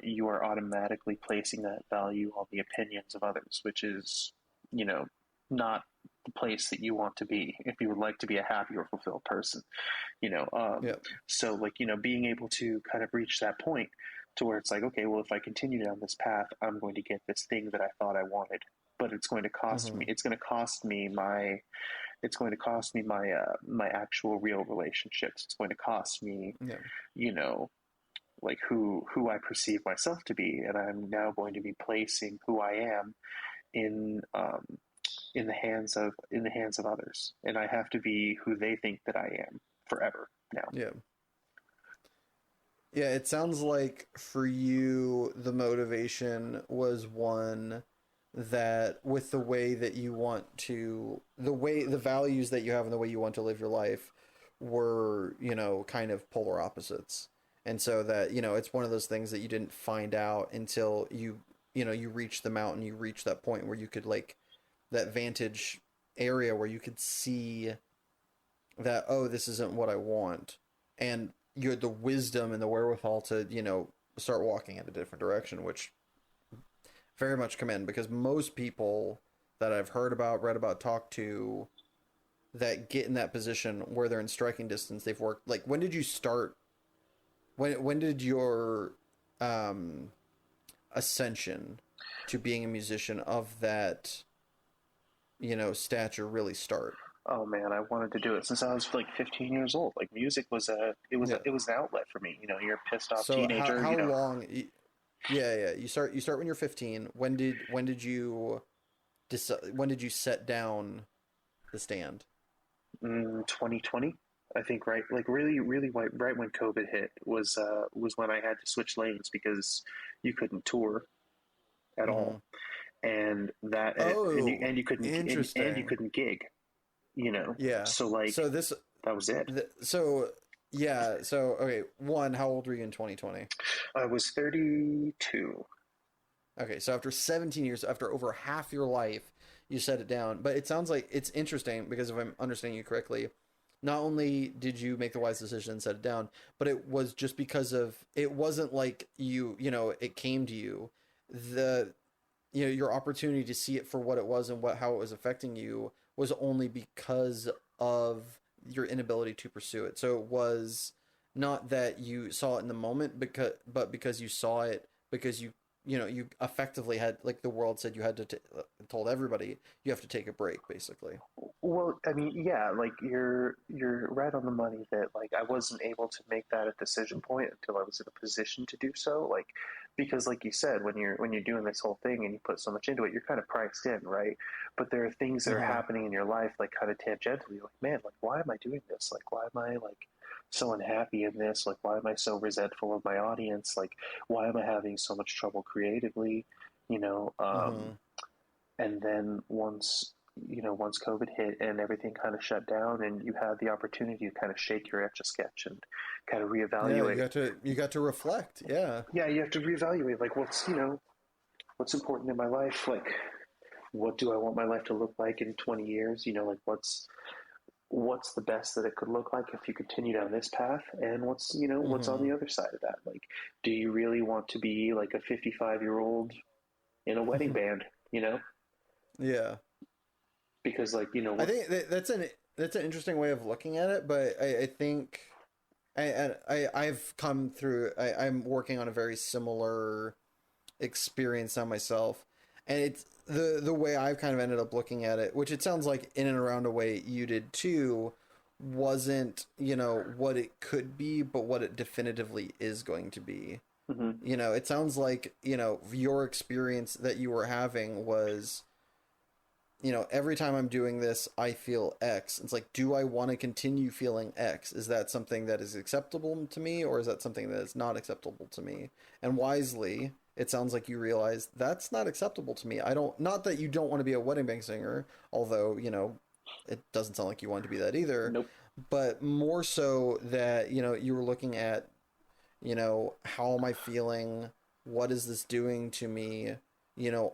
Speaker 2: you are automatically placing that value on the opinions of others, which is, you know, not the place that you want to be if you would like to be a happy or fulfilled person, you know. So like, you know, being able to kind of reach that point to where it's like, okay, well, if I continue down this path, I'm going to get this thing that I thought I wanted, but it's going to cost me. It's going to cost me my. It's going to cost me my my actual real relationships. It's going to cost me, you know, like who I perceive myself to be, and I'm now going to be placing who I am in the hands of others, and I have to be who they think that I am forever now.
Speaker 1: Yeah, it sounds like for you the motivation was one that with the way that you want to, the values that you have and the way you want to live your life were, kind of polar opposites. And so that, it's one of those things that you didn't find out until you reach the mountain, you reach that point where you could like that vantage area where you could see that, oh, this isn't what I want. And you had the wisdom and the wherewithal to, start walking in a different direction, which very much commend, because most people that I've heard about, read about, talked to that get in that position where they're in striking distance, they've worked like, when did you start? When did your ascension to being a musician of that, stature really start?
Speaker 2: Oh man, I wanted to do it since I was like 15 years old. Like music was it was an outlet for me. You're a pissed off
Speaker 1: So
Speaker 2: teenager.
Speaker 1: how long? Yeah. You start when you're 15. When did you decide? When did you set down the stand?
Speaker 2: 2020, I think. Right, like really, really right when COVID hit was when I had to switch lanes because you couldn't tour at all, and that
Speaker 1: Oh,
Speaker 2: and you couldn't
Speaker 1: interesting.
Speaker 2: and you couldn't gig.
Speaker 1: Yeah.
Speaker 2: So like
Speaker 1: So this.
Speaker 2: that was it.
Speaker 1: So yeah. So okay. One, how old were you in 2020?
Speaker 2: I was 32.
Speaker 1: Okay, so after 17 years, after over half your life, you set it down. But it sounds like it's interesting because if I'm understanding you correctly, not only did you make the wise decision and set it down, but it was just because of, it wasn't like it came to you. Your opportunity to see it for what it was and how it was affecting you was only because of your inability to pursue it. So it was not that you saw it in the moment, but because you saw it, because you effectively had, like the world said, you had to told everybody you have to take a break, basically.
Speaker 2: Well, I mean, yeah, like you're right on the money that like I wasn't able to make that a decision point until I was in a position to do so. Like because like you said, when you're doing this whole thing and you put so much into it, you're kind of priced in, right? But there are things that are
Speaker 1: Mm-hmm.
Speaker 2: happening in your life like kind of tangentially, like man, like why am I doing this? Like why am I like so unhappy in this? Like why am I so resentful of my audience? Like why am I having so much trouble creatively? You know,
Speaker 1: Mm-hmm.
Speaker 2: and then once COVID hit and everything kind of shut down, and you had the opportunity to kind of shake your etch a sketch and kind of
Speaker 1: Yeah,
Speaker 2: reevaluate.
Speaker 1: you got to reflect. Yeah.
Speaker 2: Yeah, you have to reevaluate like what's important in my life. Like, what do I want my life to look like in 20 years? Like what's the best that it could look like if you continue down this path, and what's on
Speaker 1: Mm-hmm.
Speaker 2: the other side of that. Like, do you really want to be like a 55-year-old in a wedding band?
Speaker 1: Yeah.
Speaker 2: Because like
Speaker 1: I think that's an interesting way of looking at it, but I think I've come through. I'm working on a very similar experience on myself, and it's the way I've kind of ended up looking at it, which it sounds like in and around a way you did too, wasn't what it could be, but what it definitively is going to be.
Speaker 2: mm-hmm.
Speaker 1: It sounds like your experience that you were having was, every time I'm doing this, I feel X. It's like, do I want to continue feeling X? Is that something that is acceptable to me, or is that something that is not acceptable to me? And wisely, it sounds like you realize that's not acceptable to me. Not that you don't want to be a wedding band singer, although, it doesn't sound like you want to be that either,
Speaker 2: Nope.
Speaker 1: but more so that, you were looking at, how am I feeling? What is this doing to me?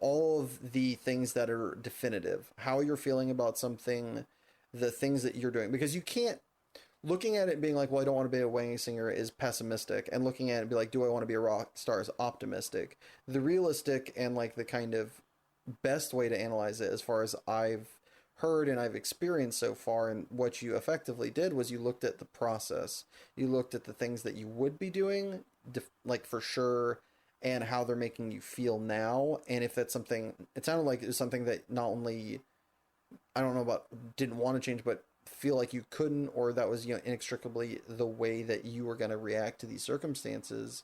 Speaker 1: All of the things that are definitive, how you're feeling about something, the things that you're doing, because you can't, looking at it being like, well, I don't want to be a wedding singer is pessimistic, and looking at it and be like, do I want to be a rock star is optimistic. The realistic and like the kind of best way to analyze it, as far as I've heard and I've experienced so far, and what you effectively did was you looked at the process, you looked at the things that you would be doing, like for sure, and how they're making you feel now. And if that's something, it sounded like it was something that not only, I don't know about didn't want to change, but feel like you couldn't, or that was, inextricably the way that you were going to react to these circumstances.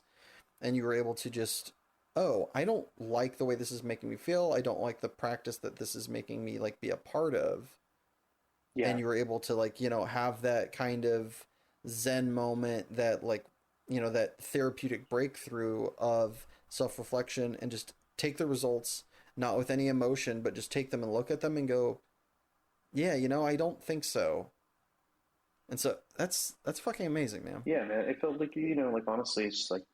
Speaker 1: And you were able to just, oh, I don't like the way this is making me feel. I don't like the practice that this is making me like be a part of.
Speaker 2: Yeah.
Speaker 1: And you were able to like, have that kind of Zen moment, that like, that therapeutic breakthrough of self-reflection, and just take the results not with any emotion, but just take them and look at them and go, yeah, I don't think so. And so that's fucking amazing, man.
Speaker 2: Yeah, man. It felt like, like honestly, it's just like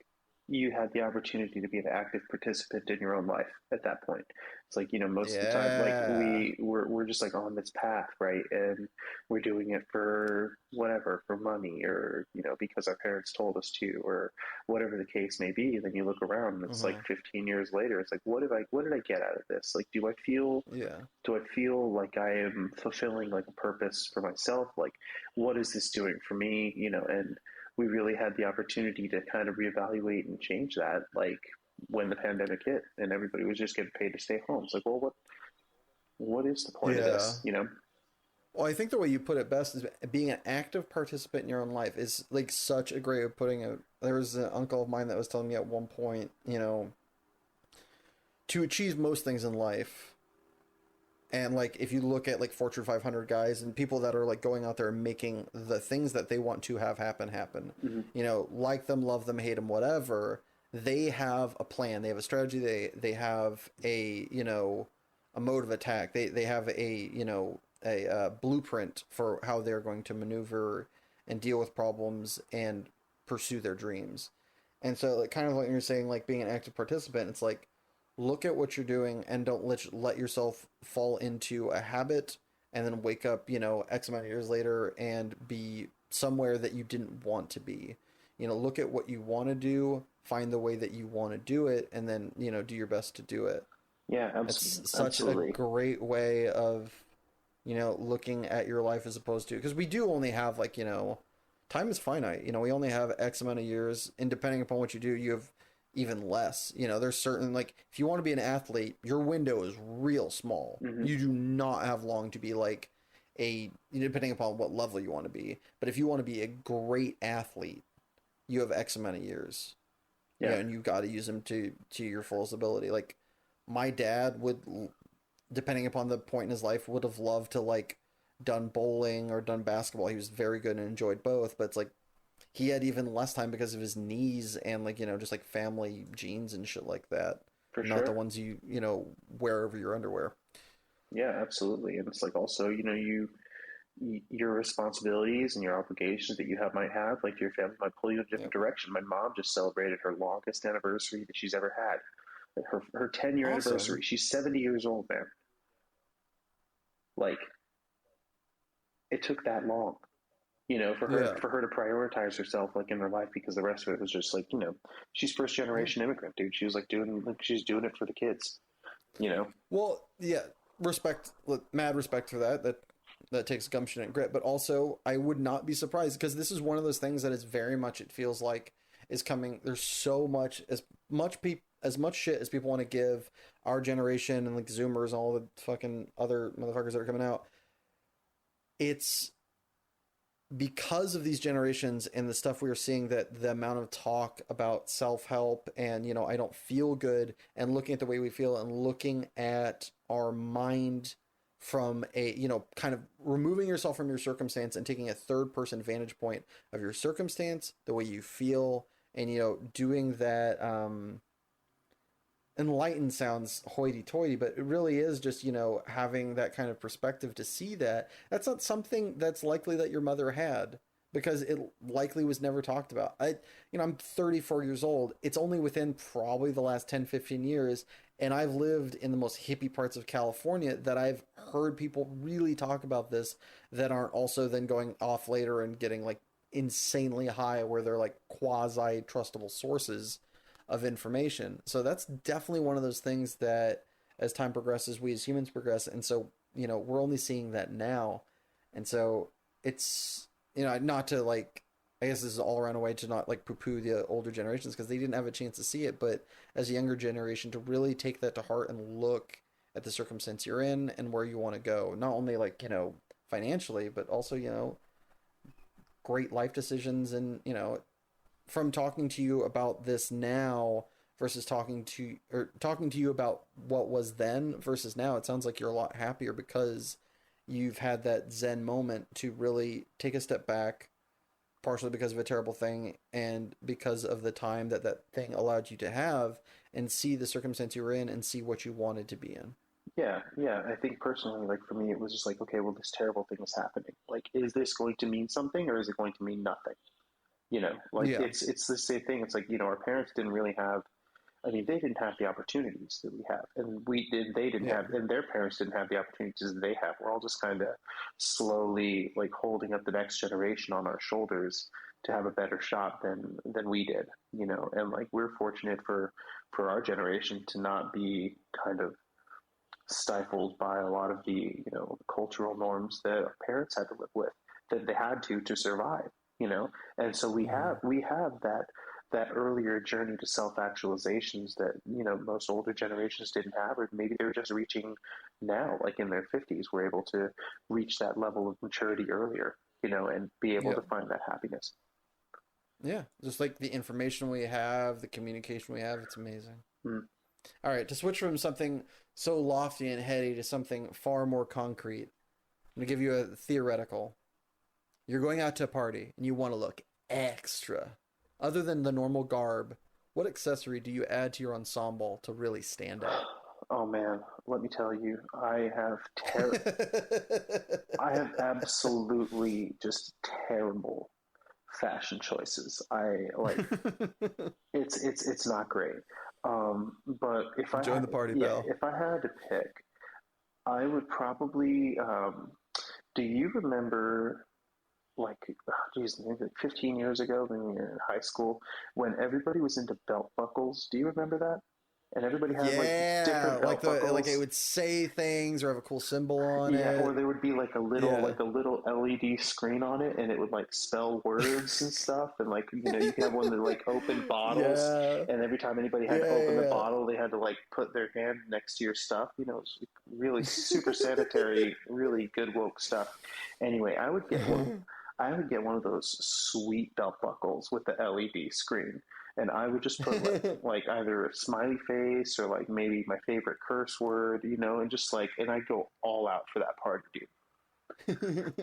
Speaker 2: you had the opportunity to be an active participant in your own life at that point. It's like, most of the time, like
Speaker 1: Yeah.
Speaker 2: we're just like on this path, right? And we're doing it for whatever, for money or, because our parents told us to, or whatever the case may be. And then you look around and it's like
Speaker 1: Hmm.
Speaker 2: 15 years later, it's like, what did I get out of this? Like,
Speaker 1: Yeah.
Speaker 2: do I feel like I am fulfilling like a purpose for myself? Like, what is this doing for me? And we really had the opportunity to kind of reevaluate and change that, like when the pandemic hit and everybody was just getting paid to stay home. It's like, well, what is the point of
Speaker 1: Yeah.
Speaker 2: this?
Speaker 1: Well, I think the way you put it best is being an active participant in your own life is like such a great way of putting it. There was an uncle of mine that was telling me at one point, to achieve most things in life, and like if you look at like Fortune 500 guys and people that are like going out there and making the things that they want to have happen,
Speaker 2: Mm-hmm.
Speaker 1: like them, love them, hate them, whatever, they have a plan, they have a strategy, they have a mode of attack, they have a blueprint for how they're going to maneuver and deal with problems and pursue their dreams. And so like kind of like you're saying, like being an active participant, it's like look at what you're doing and don't let yourself fall into a habit and then wake up, X amount of years later and be somewhere that you didn't want to be. Look at what you want to do, find the way that you want to do it, and then, do your best to do it.
Speaker 2: Yeah,
Speaker 1: It's such a
Speaker 2: absolutely.
Speaker 1: great way of, looking at your life as opposed to, because we do only have like, time is finite. We only have X amount of years, and depending upon what you do, you have even less. There's certain, like, if you want to be an athlete, your window is real small.
Speaker 2: Mm-hmm.
Speaker 1: You do not have long to be like depending upon what level you want to be. But if you want to be a great athlete, you have X amount of years.
Speaker 2: Yeah,
Speaker 1: And you got to use them to your fullest ability. Like my dad would, depending upon the point in his life, would have loved to like done bowling or done basketball. He was very good and enjoyed both, but it's like he had even less time because of his knees and like just like family genes and shit like that.
Speaker 2: for
Speaker 1: Not the
Speaker 2: sure.
Speaker 1: ones you wear over your underwear.
Speaker 2: Yeah, absolutely. And it's like also, your responsibilities and your obligations that you have might have, like your family might pull you in a different
Speaker 1: Yep.
Speaker 2: direction. My mom just celebrated her longest anniversary that she's ever had. Like her 10-year anniversary.
Speaker 1: Awesome.
Speaker 2: She's 70 years old, man. Like it took that long,
Speaker 1: Yeah.
Speaker 2: for her to prioritize herself like in her life because the rest of it was just like, she's first
Speaker 1: Yeah.
Speaker 2: generation immigrant, dude. She was like she's doing it for the kids, you know.
Speaker 1: Well, yeah. Respect, mad respect for that. That takes gumption and grit. But also, I would not be surprised because this is one of those things that is very much. It feels like is coming. There's so much as much shit as people want to give our generation and like Zoomers and all the fucking other motherfuckers that are coming out. It's because of these generations and the stuff we are seeing that the amount of talk about self-help and I don't feel good and looking at the way we feel and looking at our mind from a kind of removing yourself from your circumstance and taking a third person vantage point of your circumstance, the way you feel, and doing that. Enlightened sounds hoity-toity, but it really is just having that kind of perspective to see that that's not something that's likely that your mother had because it likely was never talked about. I'm 34 years old. It's only within probably the last 10, 15 years, and I've lived in the most hippie parts of California that I've heard people really talk about this that aren't also then going off later and getting like insanely high where they're like quasi trustable sources of information. So that's definitely one of those things that as time progresses, we as humans progress. And so, we're only seeing that now. And so it's, not to like, I guess this is all around a way to not like poo poo the older generations because they didn't have a chance to see it. But as a younger generation, to really take that to heart and look at the circumstance you're in and where you want to go, not only like, financially, but also, great life decisions and, from talking to you about this now versus talking to you about what was then versus now, it sounds like you're a lot happier because you've had that zen moment to really take a step back, partially because of a terrible thing and because of the time that that thing allowed you to have, and see the circumstance you were in and see what you wanted to be in.
Speaker 2: Yeah, yeah. I think personally, like for me, it was just like, okay, well, this terrible thing is happening. Like, is this going to mean something or is it going to mean nothing? Like
Speaker 1: Yeah.
Speaker 2: it's the same thing. It's like, our parents didn't really have. I mean, they didn't have the opportunities that we have, and we did. They didn't
Speaker 1: Yeah.
Speaker 2: have, and their parents didn't have the opportunities that they have. We're all just kind of slowly like holding up the next generation on our shoulders to have a better shot than we did. And like we're fortunate for our generation to not be kind of stifled by a lot of the cultural norms that our parents had to live with, that they had to survive. And so we have that earlier journey to self-actualizations that most older generations didn't have, or maybe they're just reaching now, like in their 50s, we're able to reach that level of maturity earlier, and be able
Speaker 1: Yeah.
Speaker 2: to find that happiness.
Speaker 1: Yeah. Just like the information we have, the communication we have, it's amazing.
Speaker 2: Mm.
Speaker 1: All right, to switch from something so lofty and heady to something far more concrete, I'm going to give you a theoretical. You're going out to a party and you want to look extra. Other than the normal garb, what accessory do you add to your ensemble to really stand out?
Speaker 2: Oh man, let me tell you, I have absolutely just terrible fashion choices. I like it's not great. But if I
Speaker 1: Join
Speaker 2: had,
Speaker 1: the party,
Speaker 2: yeah,
Speaker 1: pal.
Speaker 2: if I had to pick, I would probably. Do you remember, like, geez, maybe like 15 years ago when we were in high school, when everybody was into belt buckles? Do you remember that? And everybody had like
Speaker 1: Yeah,
Speaker 2: different
Speaker 1: like
Speaker 2: belt
Speaker 1: it
Speaker 2: buckles.
Speaker 1: would say things or have a cool symbol on
Speaker 2: Yeah, or
Speaker 1: it.
Speaker 2: there would be
Speaker 1: Yeah.
Speaker 2: like a little LED screen on it, and it would like spell words and stuff. And like you could have one that like opened bottles,
Speaker 1: Yeah.
Speaker 2: and every time anybody had to
Speaker 1: Yeah,
Speaker 2: open the
Speaker 1: yeah.
Speaker 2: bottle, they had to like put their hand next to your stuff. It was like, really super sanitary, really good woke stuff. Anyway, I would get one of those sweet belt buckles with the LED screen, and I would just put like either a smiley face or like maybe my favorite curse word, and just like, and I'd go all out for that party, dude.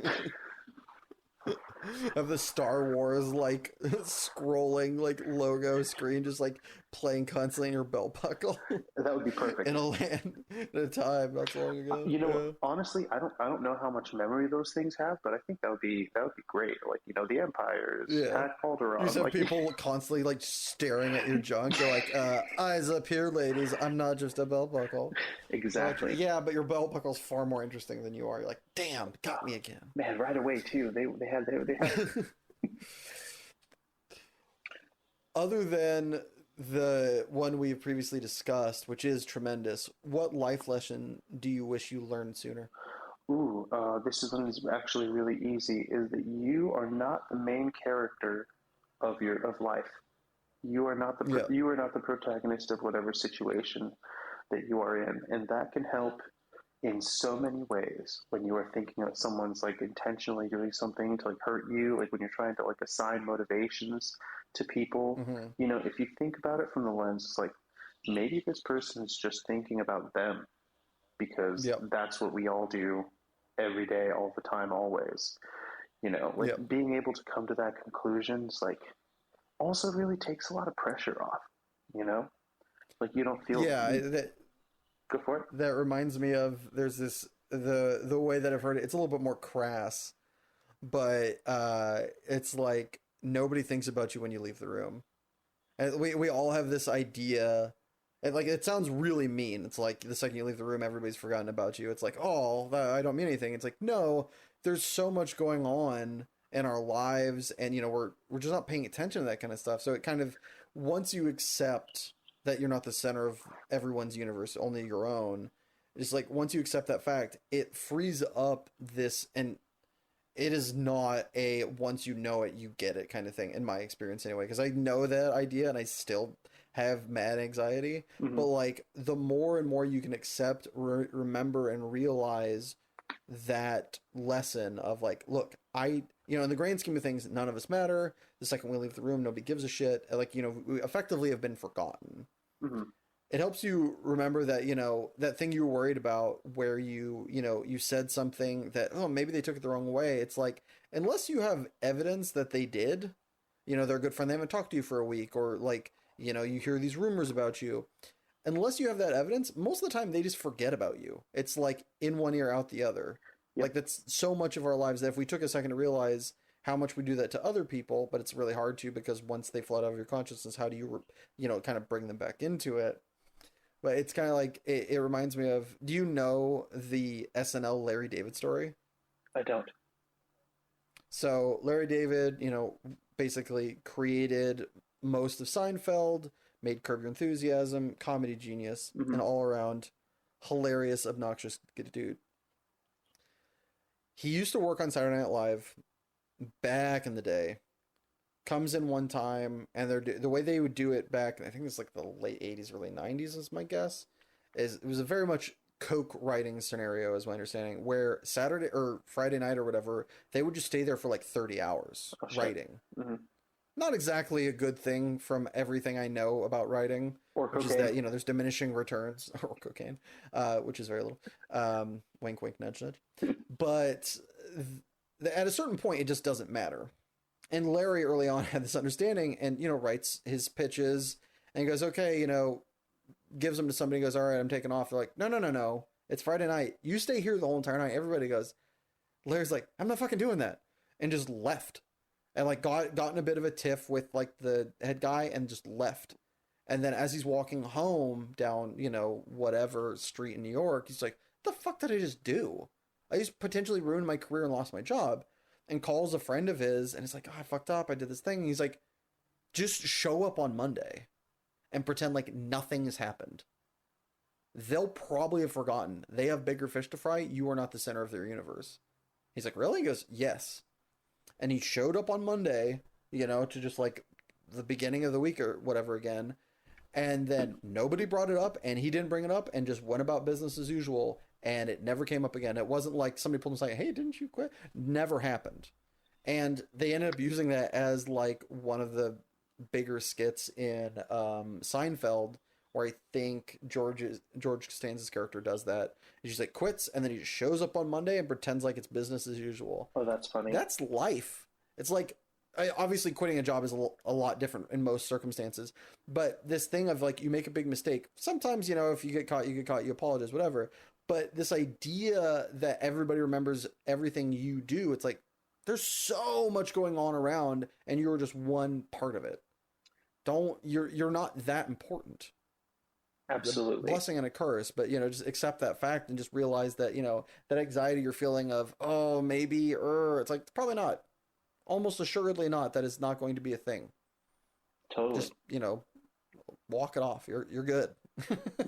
Speaker 1: Of the Star Wars like scrolling like logo screen just like playing constantly in your belt buckle
Speaker 2: That would be perfect.
Speaker 1: in a land at a time not so long ago. Yeah.
Speaker 2: Honestly, I don't know how much memory those things have, but I think that would be great. Like, the Empires,
Speaker 1: Yeah.
Speaker 2: Pat
Speaker 1: You just
Speaker 2: Calderon,
Speaker 1: have
Speaker 2: like,
Speaker 1: people constantly like staring at your junk. They're like, eyes up here, ladies. I'm not just a belt buckle. You're like,
Speaker 2: exactly.
Speaker 1: yeah, but your belt buckle's far more interesting than you are. You're like, damn, got me again.
Speaker 2: Man, right away too. They had.
Speaker 1: Other than the one we've previously discussed, which is tremendous, what life lesson do you wish you learned sooner?
Speaker 2: Ooh, this is one that's actually really easy. Is that you are not the main character of life. You are not
Speaker 1: Yeah.
Speaker 2: you are not the protagonist of whatever situation that you are in, and that can help in so many ways when you are thinking that someone's like intentionally doing something to like hurt you, like when you're trying to like assign motivations to people.
Speaker 1: Mm-hmm.
Speaker 2: If you think about it from the lens, it's like maybe this person is just thinking about them, because
Speaker 1: Yep.
Speaker 2: that's what we all do every day, all the time, always. Like
Speaker 1: Yep.
Speaker 2: being able to come to that conclusion is like also really takes a lot of pressure off, you know? Like you don't feel.
Speaker 1: Yeah.
Speaker 2: Go for it.
Speaker 1: That reminds me of there's this the way that I've heard it. It's a little bit more crass, but it's like nobody thinks about you when you leave the room. And we all have this idea. And like it sounds really mean. It's like the second you leave the room, everybody's forgotten about you. It's like, oh, I don't mean anything. It's like, no, there's so much going on in our lives, and we're just not paying attention to that kind of stuff. So it kind of, once you accept that you're not the center of everyone's universe, only your own, it's like once you accept that fact, it frees up this, and it is not a once you know it you get it kind of thing in my experience anyway, because I know that idea and I still have mad anxiety.
Speaker 2: Mm-hmm.
Speaker 1: But like the more and more you can accept, remember, and realize that lesson of like, look, in the grand scheme of things, none of us matter. The second we leave the room, nobody gives a shit. Like, we effectively have been forgotten.
Speaker 2: Mm-hmm.
Speaker 1: it helps you remember that, that thing you were worried about where you said something that, oh, maybe they took it the wrong way. It's like, unless you have evidence that they did, they're a good friend, they haven't talked to you for a week, or like, you hear these rumors about you. Unless you have that evidence, most of the time they just forget about you. It's like in one ear, out the other.
Speaker 2: Yep.
Speaker 1: Like that's so much of our lives that if we took a second to realize how much we do that to other people, but it's really hard to, because once they flood out of your consciousness, how do you, kind of bring them back into it? But it's kind of like, it reminds me of, do you know the SNL Larry David story?
Speaker 2: I don't.
Speaker 1: So Larry David, basically created most of Seinfeld, made Curb Your Enthusiasm, comedy genius, and all around hilarious, obnoxious good dude. He used to work on Saturday Night Live back in the day. Comes in one time, and the way they would do it back, I think it's like the late 80s, early 90s is my guess, is it was a very much coke writing scenario, is my understanding, where Saturday or Friday night or whatever, they would just stay there for like 30 hours writing. Mm-hmm. Not exactly a good thing from everything I know about writing,
Speaker 2: or cocaine.
Speaker 1: Which is that, there's diminishing returns, or cocaine, which is very little. Wink, wink, nudge, nudge. But at a certain point, it just doesn't matter. And Larry early on had this understanding and, writes his pitches and he goes, okay, gives them to somebody, goes, all right, I'm taking off. They're like, no. It's Friday night. You stay here the whole entire night. Everybody goes, Larry's like, I'm not fucking doing that. And just left. And like got in a bit of a tiff with like the head guy and just left. And then as he's walking home down, whatever street in New York, he's like, the fuck did I just do? I just potentially ruined my career and lost my job. And calls a friend of his and it's like, oh, I fucked up. I did this thing. And he's like, just show up on Monday and pretend like nothing has happened. They'll probably have forgotten. They have bigger fish to fry. You are not the center of their universe. He's like, really? He goes, yes. And he showed up on Monday, to just like the beginning of the week or whatever again. And then nobody brought it up and he didn't bring it up and just went about business as usual. And it never came up again. It wasn't like somebody pulled him aside, hey, didn't you quit? Never happened. And they ended up using that as like one of the bigger skits in Seinfeld, where I think George Costanza's character does that. He just like quits and then he just shows up on Monday and pretends like it's business as usual.
Speaker 2: Oh, that's funny.
Speaker 1: That's life. It's like, obviously quitting a job is a lot different in most circumstances, but this thing of like, you make a big mistake. Sometimes, if you get caught, you apologize, whatever. But this idea that everybody remembers everything you do, it's like, there's so much going on around and you're just one part of it. You're not that important.
Speaker 2: Absolutely.
Speaker 1: A blessing and a curse, but just accept that fact and just realize that, that anxiety you're feeling of, oh, maybe, it's like, probably not. Almost assuredly not. That is not going to be a thing.
Speaker 2: Totally.
Speaker 1: Just, walk it off. You're good.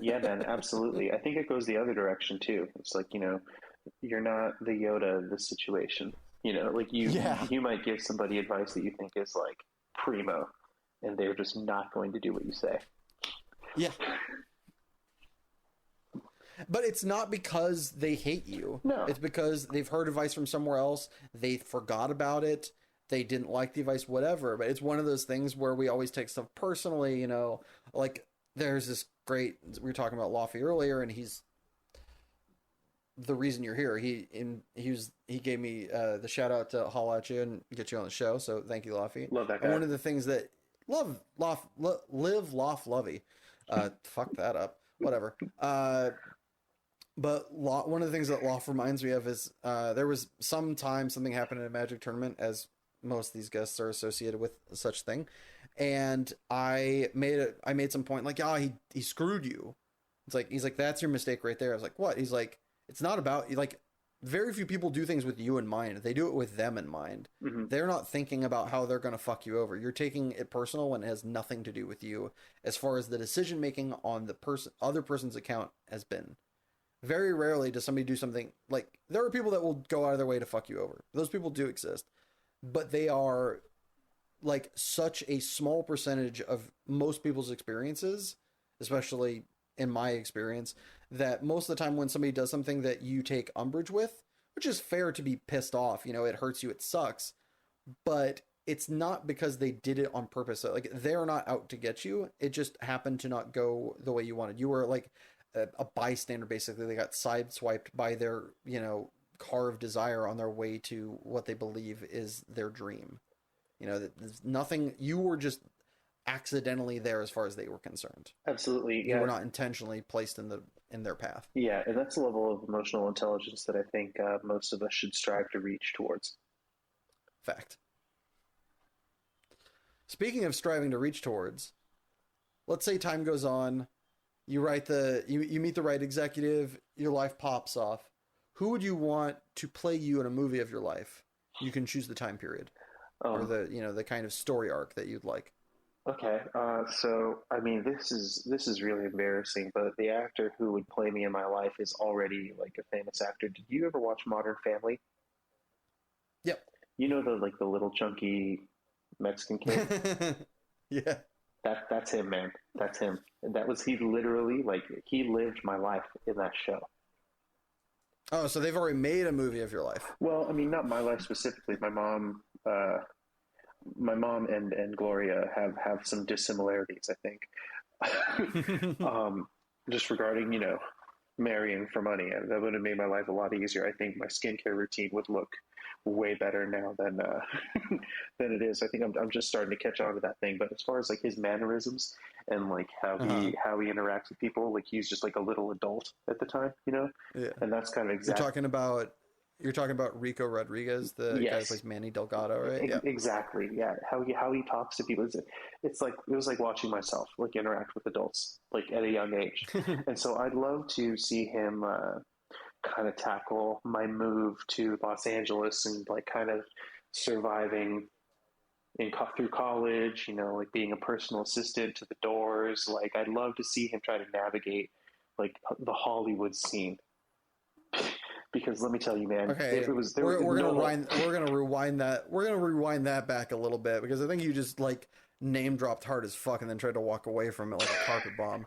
Speaker 2: Yeah, man, absolutely. I think it goes the other direction too. It's like, you're not the Yoda of the situation. Like you might give somebody advice that you think is like primo, and they're just not going to do what you say.
Speaker 1: Yeah. But it's not because they hate you.
Speaker 2: No.
Speaker 1: It's because they've heard advice from somewhere else. They forgot about it. They didn't like the advice, whatever. But it's one of those things where we always take stuff personally, like there's this great, we were talking about Laffy earlier, and he's the reason you're here. He gave me the shout out to holla at you and get you on the show. So thank you, Laffy.
Speaker 2: Love that guy.
Speaker 1: And one of the things that live, laugh, lovey. Fuck that up. Whatever. But one of the things that Loft reminds me of is there was some time something happened in a Magic tournament, as most of these guests are associated with such thing, and I made some point like, he screwed you. It's like, he's like, that's your mistake right there. I was like, what? He's like, it's not about, like, very few people do things with you in mind. They do it with them in mind. Mm-hmm. They're not thinking about how they're going to fuck you over. You're taking it personal when it has nothing to do with you, as far as the decision making on the other person's account has been. Very rarely does somebody do something like, there are people that will go out of their way to fuck you over. Those people do exist, but they are like such a small percentage of most people's experiences, especially in my experience, that most of the time when somebody does something that you take umbrage with, which is fair to be pissed off, it hurts you, it sucks, but it's not because they did it on purpose. Like, they're not out to get you. It just happened to not go the way you wanted. You were like a bystander, basically. They got sideswiped by their, car of desire on their way to what they believe is their dream. There's nothing, you were just accidentally there as far as they were concerned.
Speaker 2: Absolutely.
Speaker 1: You were not intentionally placed in their path.
Speaker 2: Yeah, and that's a level of emotional intelligence that I think most of us should strive to reach towards.
Speaker 1: Fact. Speaking of striving to reach towards, let's say time goes on, you meet the right executive, your life pops off. Who would you want to play you in a movie of your life? You can choose the time period or the kind of story arc that you'd like.
Speaker 2: Okay, so I mean, this is really embarrassing, but the actor who would play me in my life is already like a famous actor. Did you ever watch Modern Family?
Speaker 1: Yep.
Speaker 2: You know the little chunky Mexican kid?
Speaker 1: Yeah.
Speaker 2: That's him, man. That's him. He literally, like, he lived my life in that show.
Speaker 1: Oh, so they've already made a movie of your life.
Speaker 2: Well, I mean, not my life specifically. My mom and Gloria have some dissimilarities, I think. Just regarding, marrying for money. And that would have made my life a lot easier. I think my skincare routine would look way better now than than it is. I think I'm just starting to catch on to that thing. But as far as like his mannerisms and like how he interacts with people, like he's just like a little adult at the time, Yeah. And that's kind of exactly.
Speaker 1: You're talking about Rico Rodriguez, the guy who plays Manny Delgado, right?
Speaker 2: Yeah. Exactly. Yeah. How he talks to people. It's like, it was like watching myself like interact with adults like at a young age. And so I'd love to see him kind of tackle my move to Los Angeles and like kind of surviving through college, like being a personal assistant to the Doors. Like I'd love to see him try to navigate like the Hollywood scene. Because let me tell you, man,
Speaker 1: okay, we're gonna rewind that back a little bit, because I think you just like name dropped hard as fuck and then tried to walk away from it like a carpet bomb.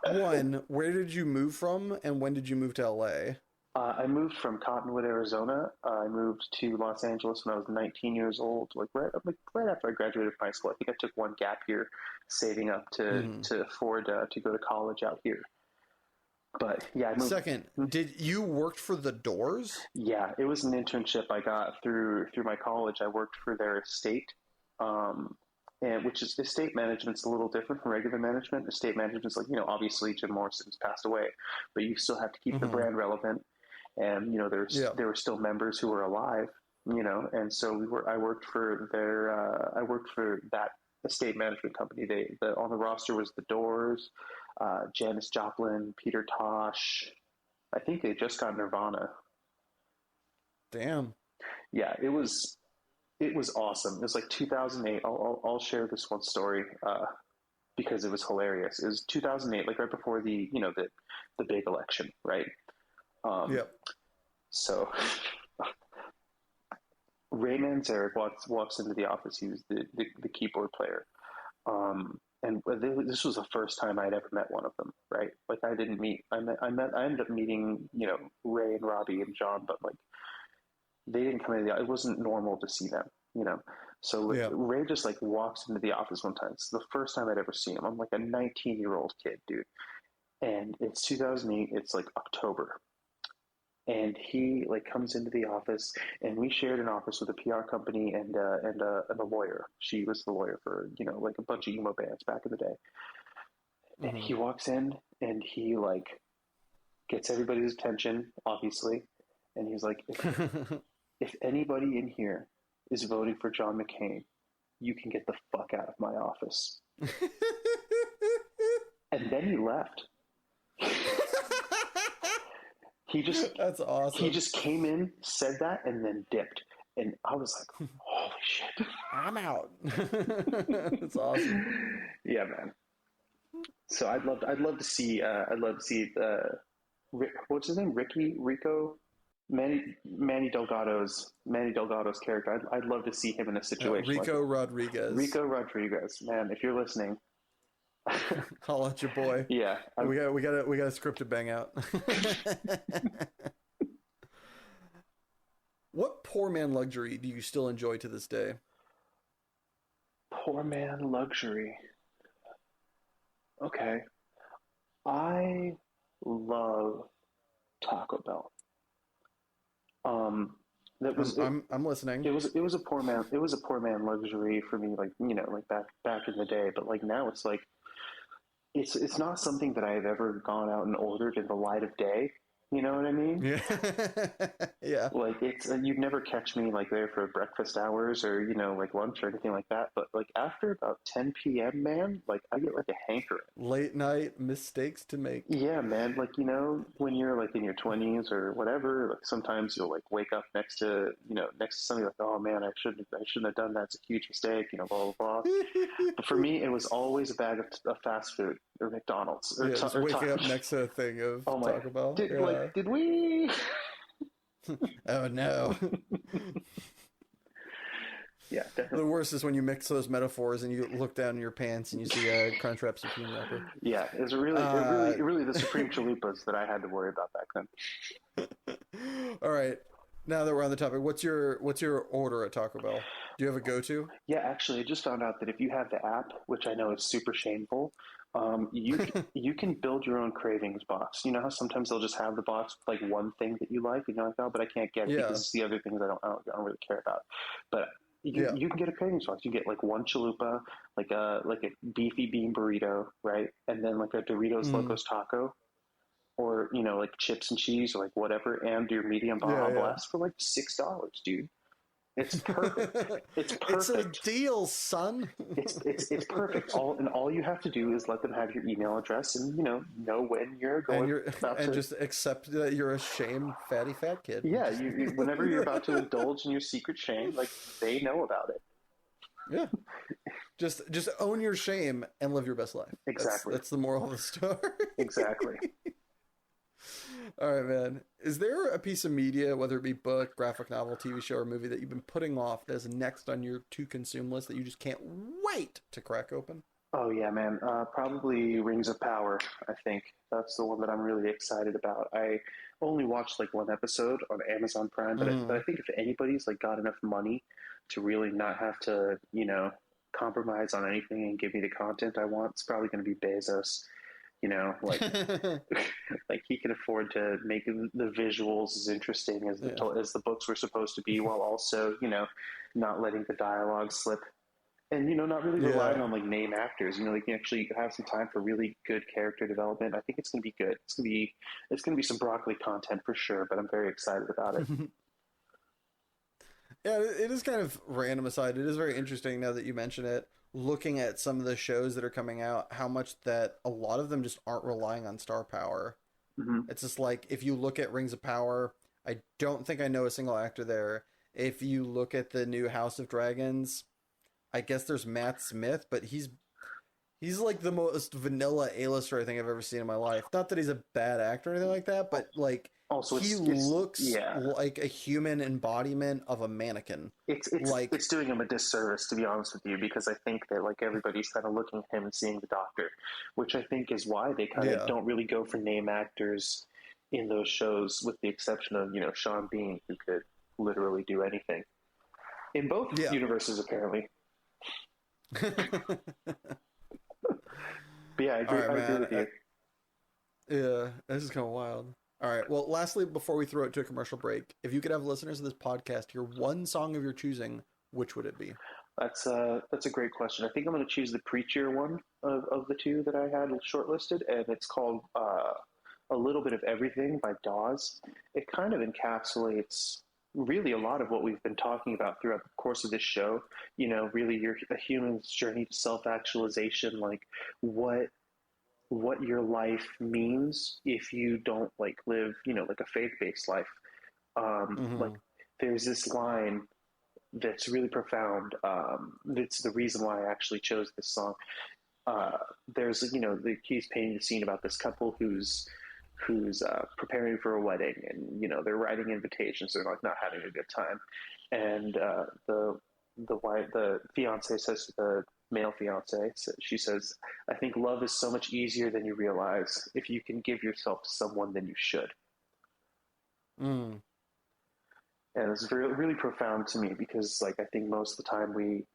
Speaker 1: One, where did you move from, and when did you move to LA?
Speaker 2: I moved from Cottonwood, Arizona. I moved to Los Angeles when I was 19 years old, like right after I graduated from high school. I think I took one gap year, saving up to afford to go to college out here. But yeah, I moved.
Speaker 1: Second, did you worked for the Doors?
Speaker 2: Yeah, it was an internship I got through my college. I worked for their estate, and which is estate management's a little different from regular management. Estate management's like, obviously Jim Morrison's passed away, but you still have to keep the brand relevant, and there were still members who were alive, and so I worked for that estate management company. On the roster was the Doors, Janis Joplin, Peter Tosh. I think they just got Nirvana.
Speaker 1: Damn.
Speaker 2: Yeah, it was awesome. It was like 2008. I'll share this one story because it was hilarious. It was 2008, like right before the big election, right?
Speaker 1: Yep. So
Speaker 2: Ray Manzarek walks into the office. He was the keyboard player. And this was the first time I'd ever met one of them, right? Like I ended up meeting, Ray and Robbie and John, but like they didn't come into it wasn't normal to see them, So Ray just like walks into the office one time. It's the first time I'd ever seen him. I'm like a 19-year-old kid, dude. And it's 2008. It's like October. And he like comes into the office, and we shared an office with a PR company and a lawyer. She was the lawyer for like a bunch of emo bands back in the day. And he walks in, and he like gets everybody's attention, obviously, and he's like, if anybody in here is voting for John McCain, you can get the fuck out of my office. And then he left. That's awesome. He just came in, said that, and then dipped. And I was like, holy shit.
Speaker 1: I'm out. That's awesome.
Speaker 2: Yeah, man. So I'd love to see what's his name? Rico? Manny Delgado's character. I'd love to see him in a situation
Speaker 1: Rico Rodriguez.
Speaker 2: Rico Rodriguez. Man, if you're listening,
Speaker 1: I'll let your boy.
Speaker 2: Yeah,
Speaker 1: we got a script to bang out. What poor man luxury do you still enjoy to this day?
Speaker 2: Poor man luxury. Okay. I love Taco Bell. Um, that was it.
Speaker 1: I'm listening.
Speaker 2: It was a poor man. It was a poor man luxury for me, like like back in the day. But like now, it's like it's not something that I've ever gone out and ordered in the light of day. You know what I mean?
Speaker 1: Yeah. Yeah.
Speaker 2: Like it's you'd never catch me like there for breakfast hours or like lunch or anything like that. But like after about 10 p.m., man, like I get like a hankering.
Speaker 1: Late night mistakes to make.
Speaker 2: Yeah, man. Like when you're like in your 20s or whatever, like sometimes you'll like wake up next to something like, oh man, I shouldn't have done that. It's a huge mistake. Blah blah blah. But for me, it was always a bag of fast food or McDonald's or,
Speaker 1: Yeah, just
Speaker 2: or
Speaker 1: waking up next to a thing of
Speaker 2: oh my,
Speaker 1: Taco Bell.
Speaker 2: did we?
Speaker 1: Oh no.
Speaker 2: Yeah, definitely.
Speaker 1: The worst is when you mix those metaphors and you look down in your pants and you see a Crunchwrap Supreme wrapper.
Speaker 2: Yeah, it's really the Supreme Chalupas that I had to worry about back then.
Speaker 1: All right, now that we're on the topic, what's your order at Taco Bell? Do you have a go-to?
Speaker 2: Yeah, actually, I just found out that if you have the app, which I know is super shameful, you can build your own cravings box. You know how sometimes they'll just have the box with like one thing that you like, and you're like, oh, but I can't get it because it's the other things I don't really care about. But you can get a cravings box. You get like one chalupa, like a beefy bean burrito, right, and then like a Doritos Locos Taco, or like chips and cheese or like whatever, and your medium Baja Blast for like $6, dude. It's perfect. It's perfect.
Speaker 1: It's a deal, son.
Speaker 2: It's perfect. All you have to do is let them have your email address and know when you're going
Speaker 1: and just accept that you're a shame fatty fat kid.
Speaker 2: Yeah, whenever you're about to indulge in your secret shame, like they know about it.
Speaker 1: Yeah. Just own your shame and live your best life.
Speaker 2: Exactly.
Speaker 1: That's the moral of the story.
Speaker 2: Exactly.
Speaker 1: All right, man. Is there a piece of media, whether it be book, graphic novel, TV show, or movie, that you've been putting off that's next on your to-consume list that you just can't wait to crack open?
Speaker 2: Oh, yeah, man. Probably Rings of Power, I think. That's the one that I'm really excited about. I only watched like one episode on Amazon Prime, but I think if anybody's like got enough money to really not have to, compromise on anything and give me the content I want, it's probably going to be Bezos. Like like he can afford to make the visuals as interesting as the books were supposed to be, while also not letting the dialogue slip, and not really relying on like name actors. They can actually have some time for really good character development. I think it's going to be good. It's going to be some broccoli content for sure, but I'm very excited about it.
Speaker 1: Yeah, it is kind of random aside. It is very interesting now that you mention it. Looking at some of the shows that are coming out, how much that a lot of them just aren't relying on star power.
Speaker 2: Mm-hmm.
Speaker 1: It's just like, if you look at Rings of Power, I don't think I know a single actor there. If you look at the new House of Dragons, I guess there's Matt Smith, but he's like the most vanilla A-lister I think I've ever seen in my life. Not that he's a bad actor or anything like that, but like
Speaker 2: also
Speaker 1: he looks like a human embodiment of a mannequin.
Speaker 2: It's doing him a disservice, to be honest with you, because I think that like everybody's kind of looking at him and seeing the Doctor, which I think is why they kind of don't really go for name actors in those shows, with the exception of Sean Bean, who could literally do anything in both universes apparently. But yeah, I agree with you.
Speaker 1: Yeah, this is kind of wild. All right. Well, lastly, before we throw it to a commercial break, if you could have listeners of this podcast hear one song of your choosing, which would it be?
Speaker 2: That's a great question. I think I'm going to choose the Preacher one of the two that I had shortlisted, and it's called A Little Bit of Everything by Dawes. It kind of encapsulates really a lot of what we've been talking about throughout the course of this show. Really a human's journey to self-actualization, like what your life means if you don't like live, like a faith-based life. Like there's this line that's really profound. It's the reason why I actually chose this song. There's, he's painting the scene about this couple who's preparing for a wedding, and they're writing invitations. They're like not having a good time, and the fiance says to the male fiance, she says, "I think love is so much easier than you realize. If you can give yourself to someone, then you should." And it's really, really profound to me, because like I think most of the time we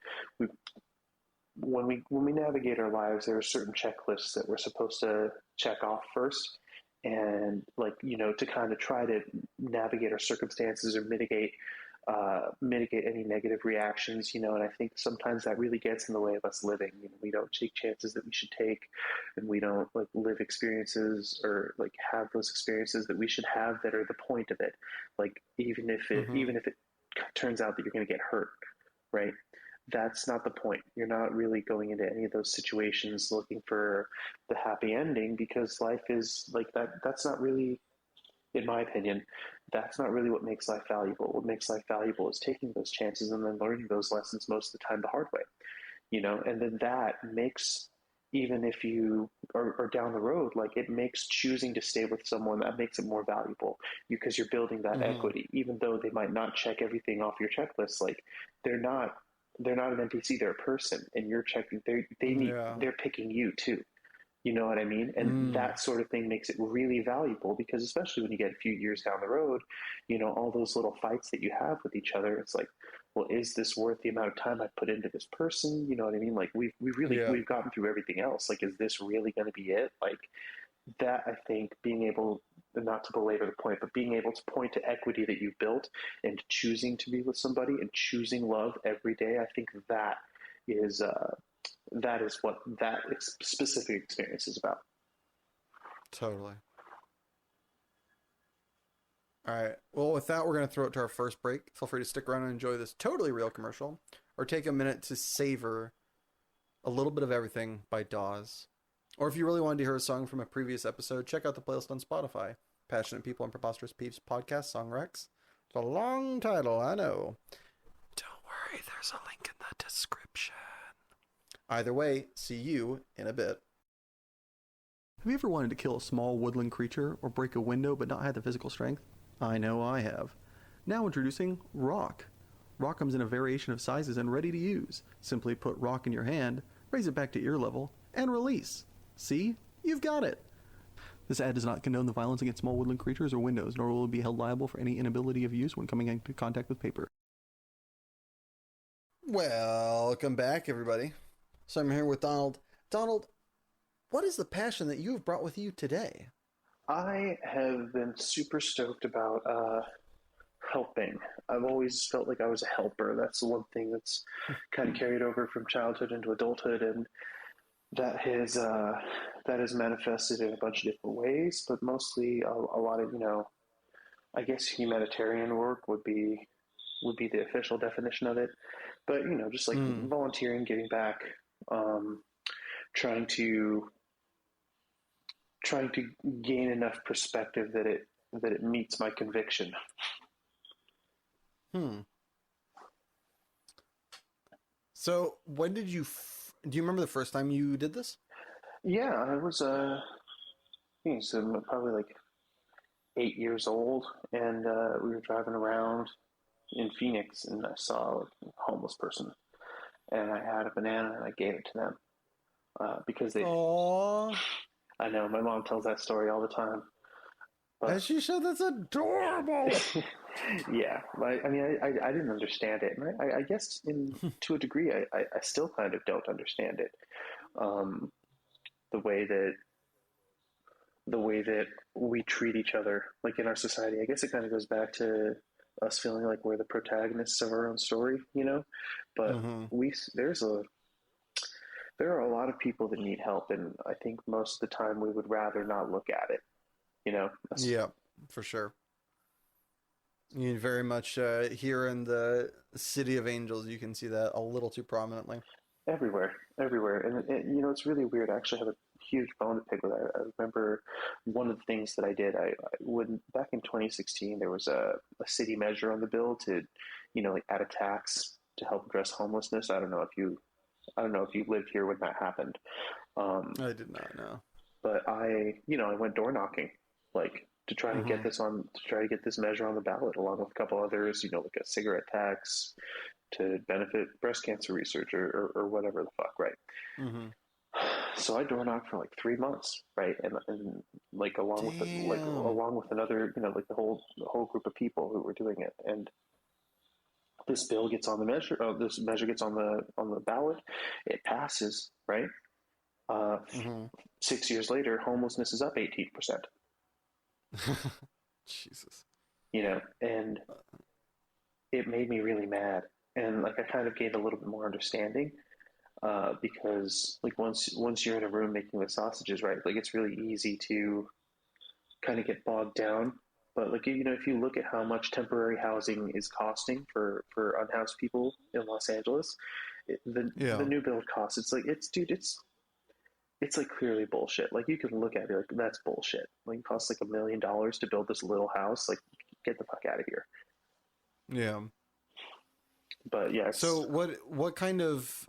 Speaker 2: when we navigate our lives, there are certain checklists that we're supposed to check off first, and like to kind of try to navigate our circumstances or mitigate any negative reactions. And I think sometimes that really gets in the way of us living. We don't take chances that we should take, and we don't like live experiences or like have those experiences that we should have that are the point of it. Like even if it turns out that you're going to get hurt, right? That's not the point. You're not really going into any of those situations looking for the happy ending, because life is like that. That's not really, in my opinion, that's not really what makes life valuable. What makes life valuable is taking those chances and then learning those lessons most of the time the hard way, and then that makes, even if you are down the road, like it makes choosing to stay with someone, that makes it more valuable because you're building that equity, even though they might not check everything off your checklist. Like they're not an NPC, they're a person, and you're checking, they're picking you too. You know what I mean? And that sort of thing makes it really valuable, because especially when you get a few years down the road, all those little fights that you have with each other, it's like, well, is this worth the amount of time I put into this person? You know what I mean? Like we've gotten through everything else. Like, is this really going to be it? Like that, I think being able, not to belabor the point, but being able to point to equity that you've built and choosing to be with somebody and choosing love every day, I think that is what that specific experience is about.
Speaker 1: Totally. All right. Well, with that, we're going to throw it to our first break. Feel free to stick around and enjoy this totally real commercial, or take a minute to savor A Little Bit of Everything by Dawes. Or if you really wanted to hear a song from a previous episode, check out the playlist on Spotify. Passionate People and Preposterous Peeves podcast, Song Rex. It's a long title, I know. Don't worry, there's a link in the description. Either way, see you in a bit. Have you ever wanted to kill a small woodland creature or break a window but not had the physical strength? I know I have. Now introducing Rock. Rock comes in a variation of sizes and ready to use. Simply put Rock in your hand, raise it back to ear level, and release. See? You've got it! This ad does not condone the violence against small woodland creatures or windows, nor will it be held liable for any inability of use when coming into contact with paper. Welcome back, everybody. So I'm here with Donald. Donald, what is the passion that you have brought with you today?
Speaker 2: I have been super stoked about helping. I've always felt like I was a helper. That's the one thing that's kind of carried over from childhood into adulthood, and that has manifested in a bunch of different ways, but mostly a lot of, I guess humanitarian work would be the official definition of it. But, just like volunteering, giving back, trying to gain enough perspective that it meets my conviction.
Speaker 1: So when did you do you remember the first time you did this?
Speaker 2: Yeah, I was probably like 8 years old, and we were driving around in Phoenix, and I saw a homeless person, and I had a banana and I gave it to them because they.
Speaker 1: Aww.
Speaker 2: I know, my mom tells that story all the time.
Speaker 1: But, as she said, that's adorable.
Speaker 2: Yeah, I mean, I didn't understand it, and I guess to a degree, I still kind of don't understand it. The way that we treat each other, like in our society, I guess it kind of goes back to us feeling like we're the protagonists of our own story, But there are a lot of people that need help, and I think most of the time we would rather not look at it,
Speaker 1: Yeah, for sure. You very much here in the City of Angels, you can see that a little too prominently.
Speaker 2: Everywhere, and it's really weird. I actually have a huge bone to pick with that. I remember one of the things that I did. I would back in 2016, there was a city measure on the bill to, like add a tax to help address homelessness. I don't know if you lived here when that happened.
Speaker 1: I did not know.
Speaker 2: But I went door knocking, like to try and get this measure on the ballot, along with a couple others, like a cigarette tax to benefit breast cancer research or whatever the fuck, right? So I door knocked for like 3 months, right, and like along with another, like the whole group of people who were doing it, and this bill gets on the measure, this measure gets on the ballot, it passes, right? Uh,
Speaker 1: Mm-hmm.
Speaker 2: 6 years later, homelessness is up 18%.
Speaker 1: Jesus.
Speaker 2: And it made me really mad, and like I kind of gained a little bit more understanding, because like once you're in a room making the sausages, right? Like it's really easy to kind of get bogged down. But like if you look at how much temporary housing is costing for unhoused people in Los Angeles, the
Speaker 1: Yeah.
Speaker 2: new build cost, it's like clearly bullshit. Like you can look at it like that's bullshit. Like it costs like $1 million to build this little house. Like get the fuck out of here.
Speaker 1: Yeah.
Speaker 2: But yeah,
Speaker 1: So what kind of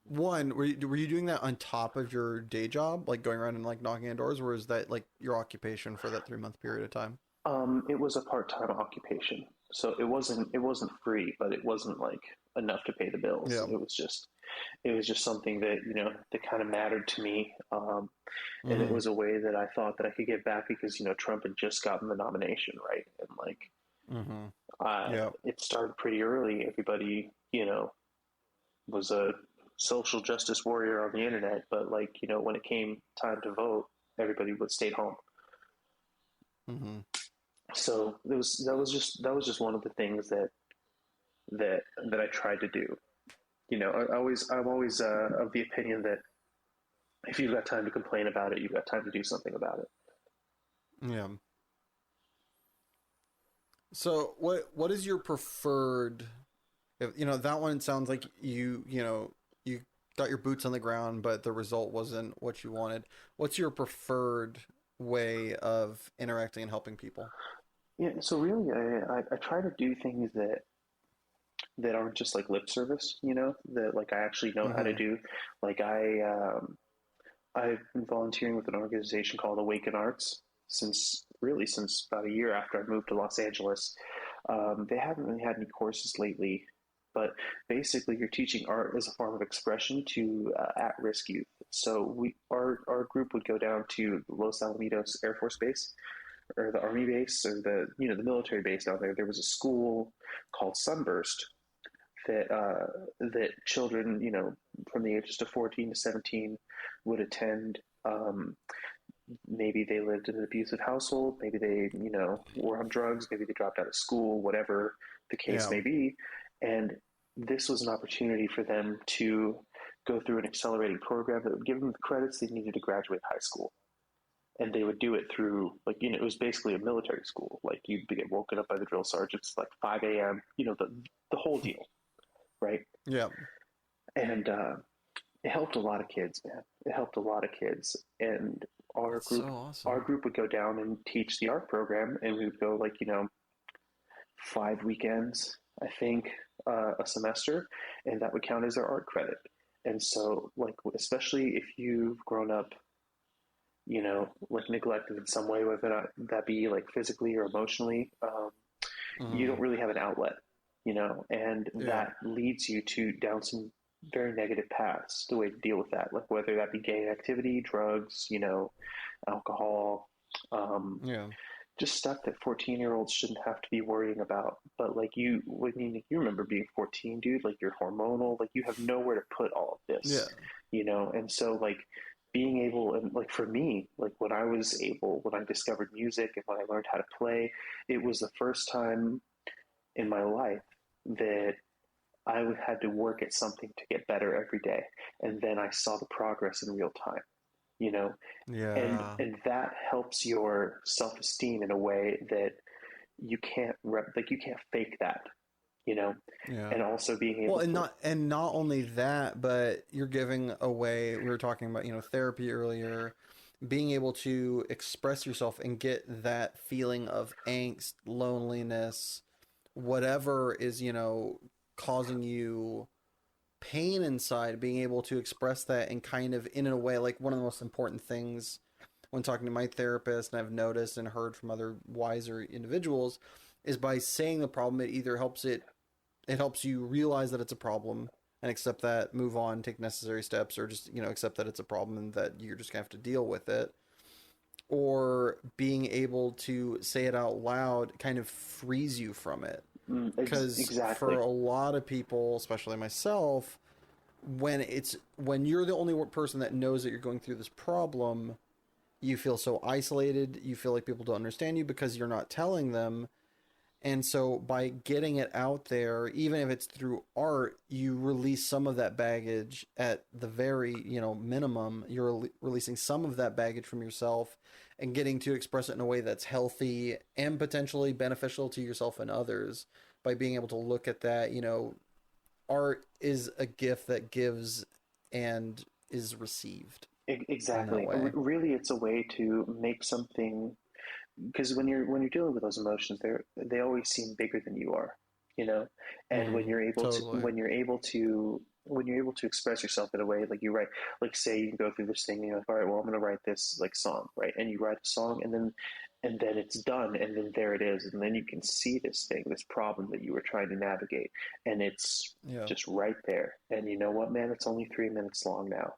Speaker 1: one were you doing that on top of your day job, like going around and like knocking on doors, or is that like your occupation for that 3 month period of time?
Speaker 2: it was a part-time occupation, so it wasn't free, but it wasn't like enough to pay the bills.
Speaker 1: Yeah.
Speaker 2: It was just something that that kind of mattered to me, and it
Speaker 1: Mm-hmm.
Speaker 2: was a way that I thought that I could get back because Trump had just gotten the nomination, right? And like
Speaker 1: Mm-hmm. Yeah.
Speaker 2: it started pretty early. Everybody was a social justice warrior on the internet, but like when it came time to vote, everybody would stay home.
Speaker 1: Mm-hmm.
Speaker 2: So that was just one of the things that I tried to do. I'm always of the opinion that if you've got time to complain about it, you've got time to do something about it.
Speaker 1: Yeah. So what is your preferred? If, that one sounds like you got your boots on the ground, but the result wasn't what you wanted. What's your preferred way of interacting and helping people?
Speaker 2: Yeah. So really, I try to do things that aren't just like lip service. That like I actually know how to
Speaker 1: Mm-hmm.
Speaker 2: do. Like I've been volunteering with an organization called Awaken Arts since about a year after I moved to Los Angeles. They haven't really had any courses lately, but basically you're teaching art as a form of expression to at-risk youth. So our group would go down to Los Alamitos Air Force Base or the Army base or the military base down there. There was a school called Sunburst that children from the ages of 14 to 17 would attend. Maybe they lived in an abusive household, maybe they were on drugs, maybe they dropped out of school, whatever the case
Speaker 1: Yeah.
Speaker 2: may be. And this was an opportunity for them to go through an accelerating program that would give them the credits they needed to graduate high school. And they would do it through it was basically a military school. Like you'd get woken up by the drill sergeants like 5 a.m. The whole deal, right?
Speaker 1: Yeah.
Speaker 2: And it helped a lot of kids, man. It helped a lot of kids. And our
Speaker 1: That's so
Speaker 2: group our
Speaker 1: awesome.
Speaker 2: group would go down and teach the art program, and we would go 5 weekends, I think, a semester, and that would count as their art credit. And so like especially if you've grown up like neglected in some way, whether that be like physically or emotionally, you
Speaker 1: Mm-hmm.
Speaker 2: don't really have an outlet, and
Speaker 1: Yeah.
Speaker 2: that leads you to down some very negative paths. The way to deal with that, like whether that be gang activity, drugs, alcohol, um,
Speaker 1: Yeah.
Speaker 2: just stuff that 14-year-olds shouldn't have to be worrying about. But like when you remember being 14, dude, like you're hormonal, like you have nowhere to put all of
Speaker 1: Yeah.
Speaker 2: this, and so like being able, and like for me, like when I discovered music and when I learned how to play, it was the first time in my life that I had to work at something to get better every day. And then I saw the progress in real time, you know, and,
Speaker 1: Yeah.
Speaker 2: and that helps your self-esteem in a way that you can't fake that, you know,
Speaker 1: Yeah.
Speaker 2: and also being
Speaker 1: Well,
Speaker 2: able to,
Speaker 1: and not only that, but you're giving away. We were talking about therapy earlier, being able to express yourself and get that feeling of angst, loneliness, whatever is causing you pain inside, being able to express that and kind of in a way, like one of the most important things when talking to my therapist, and I've noticed and heard from other wiser individuals, is by saying the problem, it helps you realize that it's a problem and accept that, move on, take necessary steps, or just accept that it's a problem and that you're just gonna have to deal with it. Or being able to say it out loud kind of frees you from it. Because for
Speaker 2: Exactly.
Speaker 1: a lot of people, especially myself, when you're the only person that knows that you're going through this problem, you feel so isolated. You feel like people don't understand you because you're not telling them. And so by getting it out there, even if it's through art, you release some of that baggage at the very, minimum. You're releasing some of that baggage from yourself and getting to express it in a way that's healthy and potentially beneficial to yourself and others by being able to look at that. Art is a gift that gives and is received in that
Speaker 2: Exactly.
Speaker 1: way.
Speaker 2: Really, it's a way to make something, because when you're dealing with those emotions, they always seem bigger than you are, you know. And when you're able to
Speaker 1: Totally.
Speaker 2: when you're able to when you're able to express yourself in a way, like you write, like say you go through this thing, and you're like, all right, well, I'm going to write this like song, right? And you write a song, and then it's done, and then there it is, and then you can see this thing, this problem that you were trying to navigate, and it's
Speaker 1: Yeah.
Speaker 2: just right there. And you know what, man? It's only 3 minutes long now,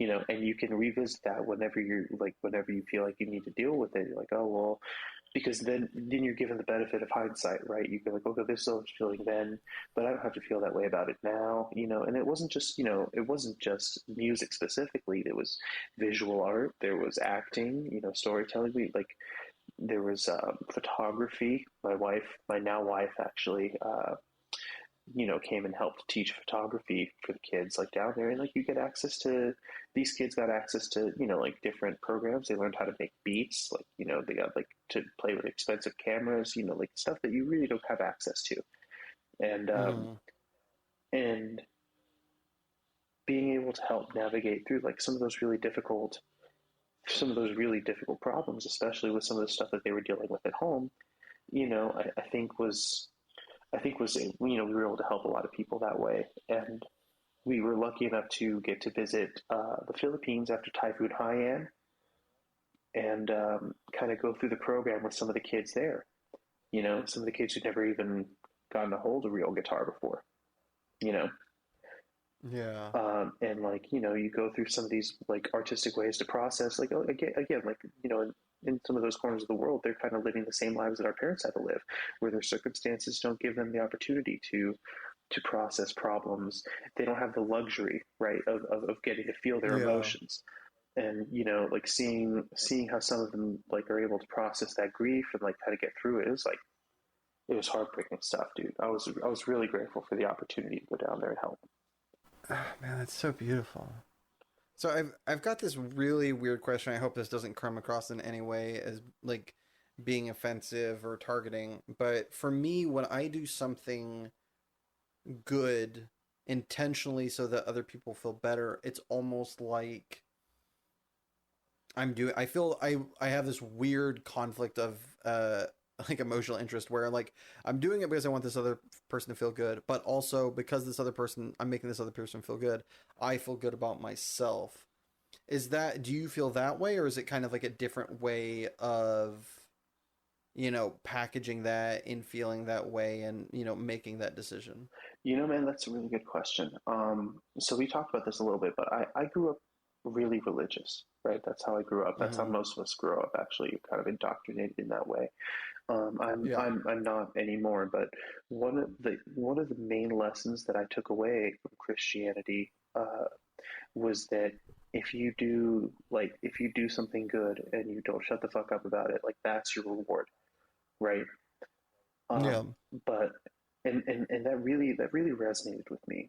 Speaker 2: and you can revisit that whenever you feel like you need to deal with it. You're like, oh well, because then you're given the benefit of hindsight, right? You go like, okay, this is what I was feeling then, but I don't have to feel that way about it now, and it wasn't just music specifically. There was visual art, there was acting, storytelling. There was photography. My now wife, actually, came and helped teach photography for the kids like down there. And like these kids got access to, like different programs. They learned how to make beats, like, they got like to play with expensive cameras, like stuff that you really don't have access to. And,
Speaker 1: Mm-hmm.
Speaker 2: and being able to help navigate through like some of those really difficult problems, especially with some of the stuff that they were dealing with at home, I think was we were able to help a lot of people that way. And we were lucky enough to get to visit the Philippines after Typhoon Haiyan, and kind of go through the program with some of the kids there. Some of the kids who'd never even gotten a hold of real guitar before. You know,
Speaker 1: Yeah.
Speaker 2: and like you go through some of these like artistic ways to process. Like, oh, again, like in some of those corners of the world, they're kind of living the same lives that our parents had to live, where their circumstances don't give them the opportunity to process problems. They don't have the luxury, right, of getting to feel their
Speaker 1: Yeah.
Speaker 2: emotions. And like seeing how some of them like are able to process that grief and like how to get through it, it was heartbreaking stuff, dude. I was really grateful for the opportunity to go down there and help.
Speaker 1: Ah, man, that's so beautiful. So I've got this really weird question. I hope this doesn't come across in any way as like being offensive or targeting. But for me, when I do something good intentionally so that other people feel better, it's almost like I feel I have this weird conflict of like emotional interest where like I'm doing it because I want this other person to feel good, but also because I'm making this other person feel good, I feel good about myself. Do you feel that way, or is it kind of like a different way of, packaging that in feeling that way and, making that decision?
Speaker 2: Man, that's a really good question. So we talked about this a little bit, but I grew up really religious, right? That's how I grew up. That's how
Speaker 1: Mm-hmm.
Speaker 2: most of us grow up, actually. You're kind of indoctrinated in that way.
Speaker 1: Yeah.
Speaker 2: I'm not anymore, but one of the main lessons that I took away from Christianity was that if you do something good and you don't shut the fuck up about it, like that's your reward, right?
Speaker 1: Yeah.
Speaker 2: Um, but and that really resonated with me,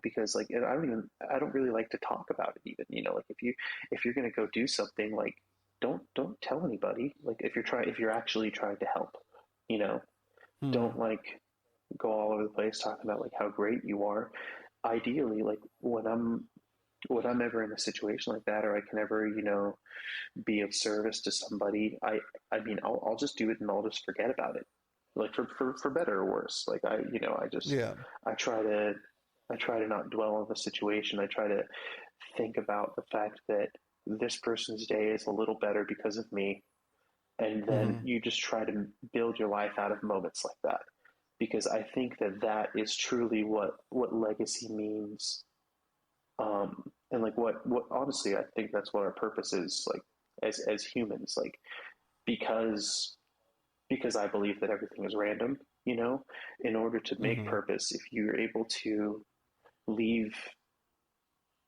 Speaker 2: because like and I don't really like to talk about it even, like if you're gonna go do something, like don't tell anybody, like if you're actually trying to help, you know,
Speaker 1: Hmm.
Speaker 2: don't like go all over the place talking about like how great you are. Ideally, like when I'm ever in a situation like that, or I can ever, be of service to somebody, I mean, I'll just do it and I'll just forget about it, like for better or worse. Like
Speaker 1: Yeah.
Speaker 2: I try to I try to not dwell on the situation. I try to think about the fact that this person's day is a little better because of me, and then
Speaker 1: Hmm.
Speaker 2: you just try to build your life out of moments like that, because I think that is truly what legacy means. And like what honestly, I think that's what our purpose is, like as humans, like because because I believe that everything is random. you know, in order to make purpose. If you're able to leave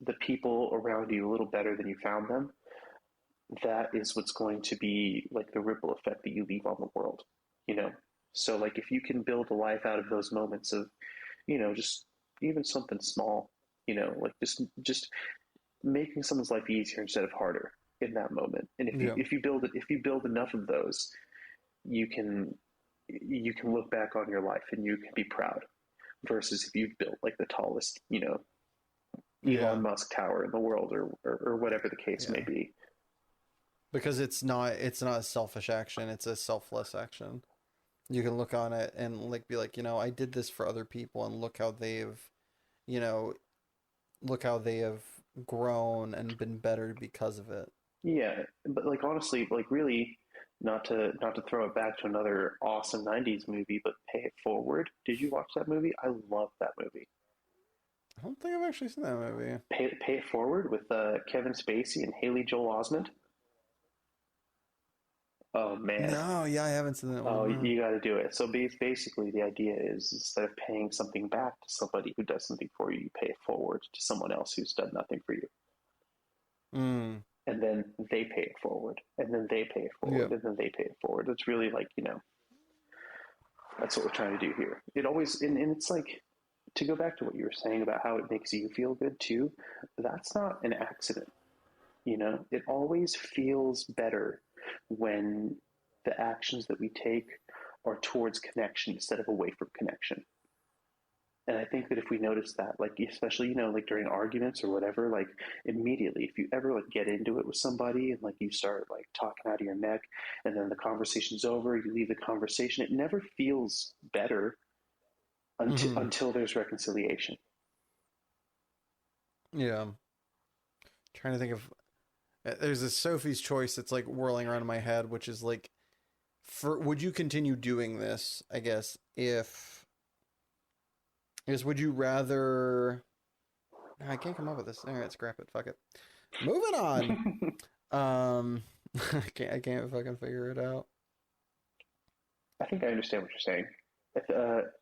Speaker 2: the people around you a little better than you found them, that is what's going to be like the ripple effect that you leave on the world, you know? So like if you can build a life out of those moments of, you know, just even something small, you know, like just making someone's life easier instead of harder in that moment. And if you build enough of those, you can look back on your life and you can be proud. Versus if you've built like the tallest, you know, Elon Musk tower in the world, or whatever the case may be.
Speaker 1: Because it's not a selfish action, it's a selfless action. You can look on it and like be like, you know, I did this for other people, and look how they've, you know, look how they have grown and been better because of it.
Speaker 2: Yeah, but like honestly, like really, not to throw it back to another awesome '90s movie, but Pay It Forward. Did you watch that movie? I love that movie.
Speaker 1: I don't think I've actually seen that movie.
Speaker 2: Pay It Forward with Kevin Spacey and Haley Joel Osment. Oh man.
Speaker 1: No, yeah, I haven't seen that one.
Speaker 2: Oh, you got to do it. So basically, the idea is instead of paying something back to somebody who does something for you, you pay it forward to someone else who's done nothing for you. And then they pay it forward, and then they pay it forward, and then they pay it forward. It's really like, you know, that's what we're trying to do here. It always, and it's like, to go back to what you were saying about how it makes you feel good too, that's not an accident. You know, it always feels better when the actions that we take are towards connection instead of away from connection. And I think that if we notice that, like, especially, you know, like during arguments or whatever, like immediately, if you ever like get into it with somebody and like you start like talking out of your neck and then the conversation's over, you leave the conversation, it never feels better until there's reconciliation.
Speaker 1: Yeah. I'm trying to think of, there's a Sophie's Choice that's like whirling around in my head, which is like, would you continue doing this, I guess, would you rather... I can't come up with this. All right, scrap it. Fuck it. Moving on. I can't fucking figure it out.
Speaker 2: I think I understand what you're saying.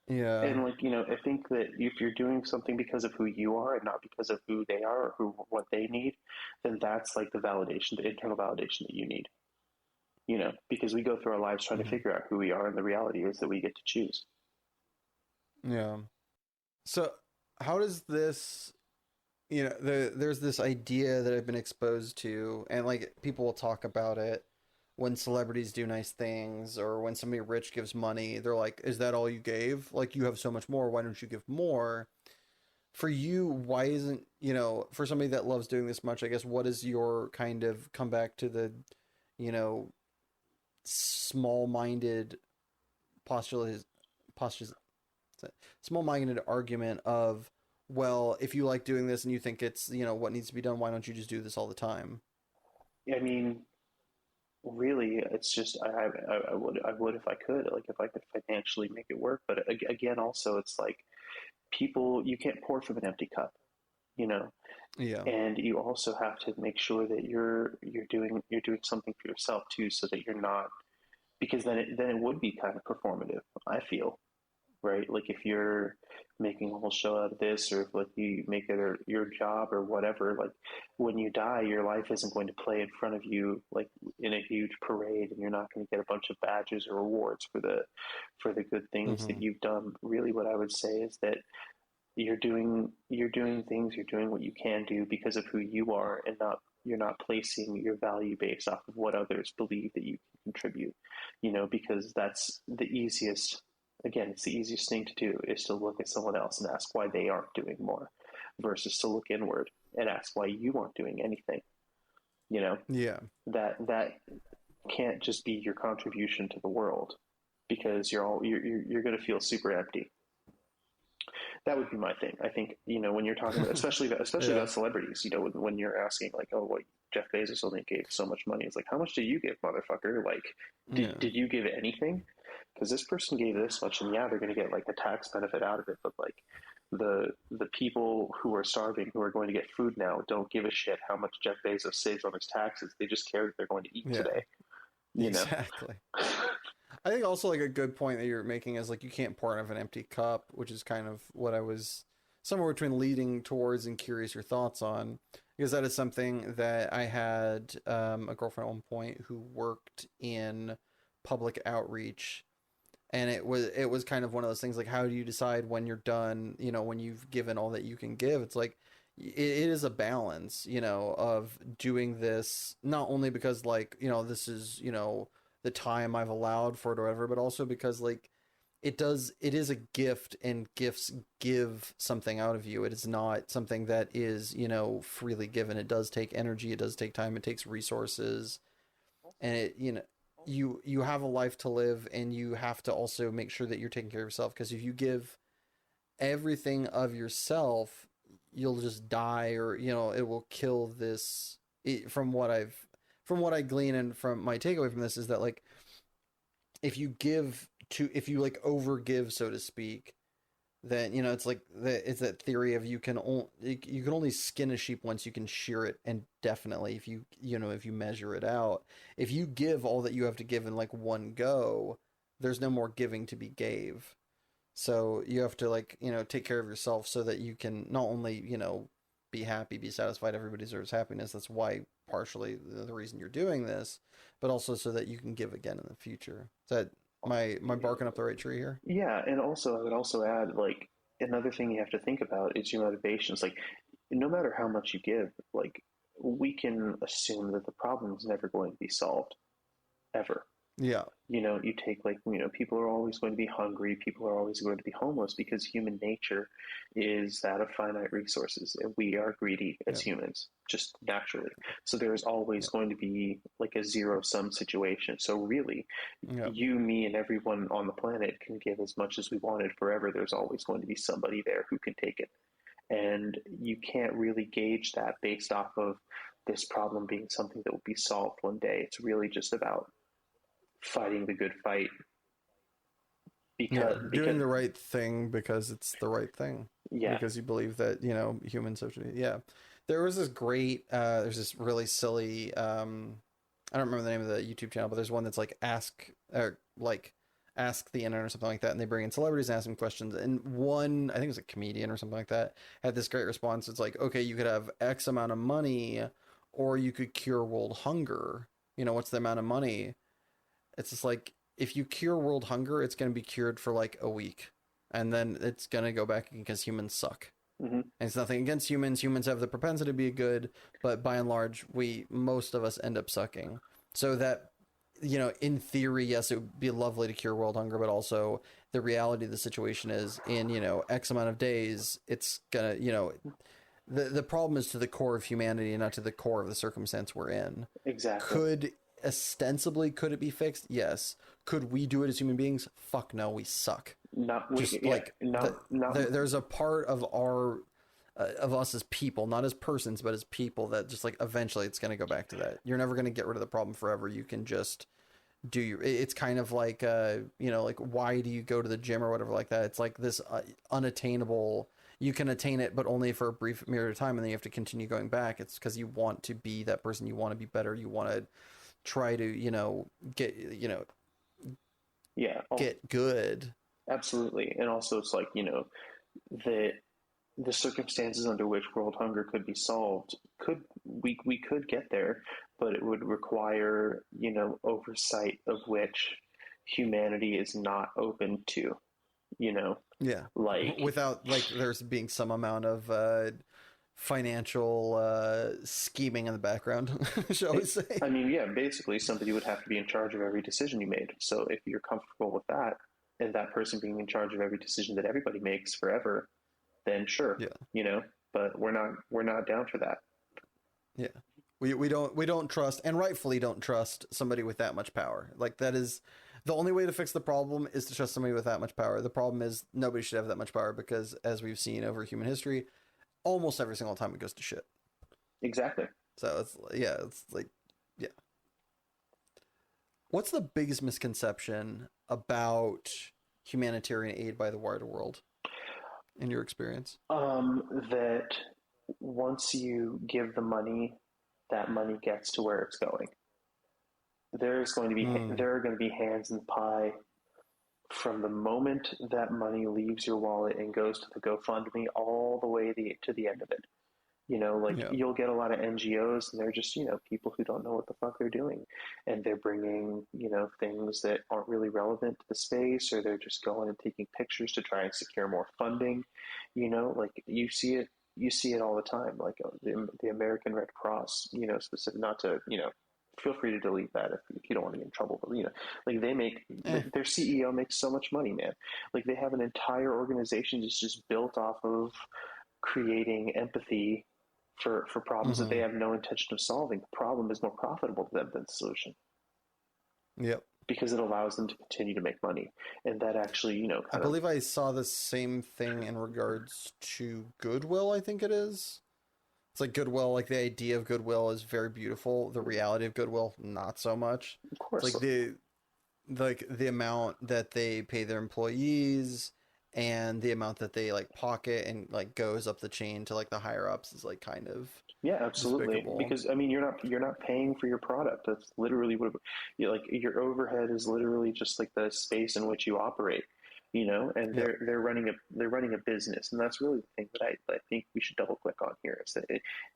Speaker 1: Yeah.
Speaker 2: And like, you know, I think that if you're doing something because of who you are and not because of who they are or what they need, then that's like the validation, the internal validation that you need. You know, because we go through our lives trying to figure out who we are, and the reality is that we get to choose.
Speaker 1: Yeah. So how does this, you know, there's this idea that I've been exposed to, and like people will talk about it when celebrities do nice things, or when somebody rich gives money, they're like, is that all you gave? Like, you have so much more, why don't you give more? For you, why isn't, you know, for somebody that loves doing this much, I guess, what is your kind of comeback to the, you know, small-minded small-minded argument of, well, if you like doing this and you think it's, you know, what needs to be done, why don't you just do this all the time?
Speaker 2: I mean, really, it's just I would if I could, like if I could financially make it work. But again, also, it's like people, you can't pour from an empty cup, you know.
Speaker 1: Yeah.
Speaker 2: And you also have to make sure that you're doing something for yourself too, so that you're not, because then it would be kind of performative, I feel, right? Like if you're making a whole show out of this, or if like you make it your job or whatever, like when you die, your life isn't going to play in front of you like in a huge parade, and you're not going to get a bunch of badges or awards for the good things that you've done. Really, what I would say is that you're doing things, you're doing what you can do because of who you are, and you're not placing your value based off of what others believe that you can contribute, you know, because that's the easiest, again, it's the easiest thing to do, is to look at someone else and ask why they aren't doing more, versus to look inward and ask why you aren't doing anything, you know.
Speaker 1: Yeah.
Speaker 2: That can't just be your contribution to the world, because you're going to feel super empty. That would be my thing. I think, you know, when you're talking about, especially about celebrities, you know, when you're asking like, oh, what, Jeff Bezos only gave so much money. It's like, how much do you give, motherfucker? Like, did you give anything? Because this person gave this much, and yeah, they're going to get like a tax benefit out of it. But like the people who are starving, who are going to get food now, don't give a shit how much Jeff Bezos saves on his taxes. They just care that they're going to eat today. You know?
Speaker 1: Exactly. I think also like a good point that you're making is like you can't pour out of an empty cup, which is kind of what I was somewhere between leading towards and curious your thoughts on, because that is something that I had a girlfriend at one point who worked in public outreach, and it was kind of one of those things like how do you decide when you're done, when you've given all that you can give. It's like it is a balance, of doing this not only because like, this is, the time I've allowed for it or whatever, but also because like it is a gift, and gifts give something out of you. It is not something that is, freely given. It does take energy, it does take time, it takes resources, and you have a life to live, and you have to also make sure that you're taking care of yourself, because if you give everything of yourself, you'll just die, or it will kill this. From what I glean, and from my takeaway from this, is that like if you like over give, so to speak, then it's like it's that theory of you can only skin a sheep once you can shear it, and definitely if you measure it out, if you give all that you have to give in like one go, there's no more giving to be gave. So you have to like, take care of yourself so that you can not only, be happy, be satisfied, everybody deserves happiness. That's why partially the reason you're doing this, but also so that you can give again in the future. Is that my barking up the right tree here?
Speaker 2: Yeah, and also I would also add like another thing you have to think about is your motivations. Like no matter how much you give, like we can assume that the problem is never going to be solved ever.
Speaker 1: Yeah.
Speaker 2: You take like, people are always going to be hungry, people are always going to be homeless because human nature is that of finite resources. And we are greedy as
Speaker 1: Yeah.
Speaker 2: humans, just naturally. So there's always going to be like a zero-sum situation. So really,
Speaker 1: Yeah.
Speaker 2: you, me, and everyone on the planet can give as much as we wanted forever. There's always going to be somebody there who can take it. And you can't really gauge that based off of this problem being something that will be solved one day. It's really just about fighting the good fight
Speaker 1: Yeah,
Speaker 2: because
Speaker 1: doing the right thing because it's the right thing.
Speaker 2: yeah.
Speaker 1: Because you believe that, humans have to. Yeah. There was this great, there's this really silly, I don't remember the name of the YouTube channel, but there's one that's like Ask the Internet or something like that. And they bring in celebrities and ask them questions. And one, I think it was a comedian or something like that, had this great response. It's like, okay, you could have X amount of money, or you could cure world hunger. What's the amount of money? It's just like, if you cure world hunger, it's going to be cured for like a week, and then it's going to go back because humans suck.
Speaker 2: Mm-hmm.
Speaker 1: And it's nothing against humans. Humans have the propensity to be good, but by and large, most of us end up sucking. So that, in theory, yes, it would be lovely to cure world hunger, but also the reality of the situation is in, X amount of days, it's gonna, the problem is to the core of humanity and not to the core of the circumstance we're in.
Speaker 2: Exactly.
Speaker 1: Could it be fixed? Yes. Could we do it as human beings? Fuck no, we suck. There's a part of of us as people, not as persons, but as people, that just like eventually it's going to go back to that. You're never going to get rid of the problem forever. You can just it's kind of like, like why do you go to the gym or whatever like that? It's like this unattainable, you can attain it, but only for a brief period of time. And then you have to continue going back. It's because you want to be that person. You want to be better. You want to try to get get good.
Speaker 2: Absolutely. And also it's like the the circumstances under which world hunger could be solved we could get there, but it would require oversight of which humanity is not open to.
Speaker 1: Yeah,
Speaker 2: like
Speaker 1: without like there's being some amount of financial scheming in the background, shall we say.
Speaker 2: I mean, yeah, basically somebody would have to be in charge of every decision you made. So if you're comfortable with that, and that person being in charge of every decision that everybody makes forever, then sure.
Speaker 1: Yeah.
Speaker 2: But we're not down for that.
Speaker 1: Yeah. We don't trust, and rightfully don't trust, somebody with that much power. Like, that is the only way to fix the problem, is to trust somebody with that much power. The problem is nobody should have that much power, because as we've seen over human history, almost every single time it goes to shit.
Speaker 2: Exactly.
Speaker 1: So it's like, yeah. What's the biggest misconception about humanitarian aid by the wider world, in your experience?
Speaker 2: That once you give the money, that money gets to where it's going. There's going to be there are going to be hands in the pie from the moment that money leaves your wallet and goes to the GoFundMe all the way to the end of it. Like
Speaker 1: Yeah.
Speaker 2: you'll get a lot of NGOs and they're just, people who don't know what the fuck they're doing. And they're bringing, things that aren't really relevant to the space, or they're just going and taking pictures to try and secure more funding. Like you see it all the time. Like the American Red Cross, specific, not to, feel free to delete that if you don't want to get in trouble. But, like they make, their CEO makes so much money, man. Like they have an entire organization that's just built off of creating empathy for problems that they have no intention of solving. The problem is more profitable to them than the solution.
Speaker 1: Yep.
Speaker 2: Because it allows them to continue to make money. And that actually,
Speaker 1: I believe I saw the same thing in regards to Goodwill, I think it is. It's like Goodwill, like the idea of Goodwill is very beautiful. The reality of Goodwill, not so much.
Speaker 2: Of course.
Speaker 1: It's like the amount that they pay their employees and the amount that they like pocket and like goes up the chain to like the higher ups is like kind of
Speaker 2: absolutely
Speaker 1: despicable.
Speaker 2: Because I mean you're not paying for your product. That's literally what like your overhead is literally just like the space in which you operate, and they're running a business. And that's really the thing that I think we should double click on here, is that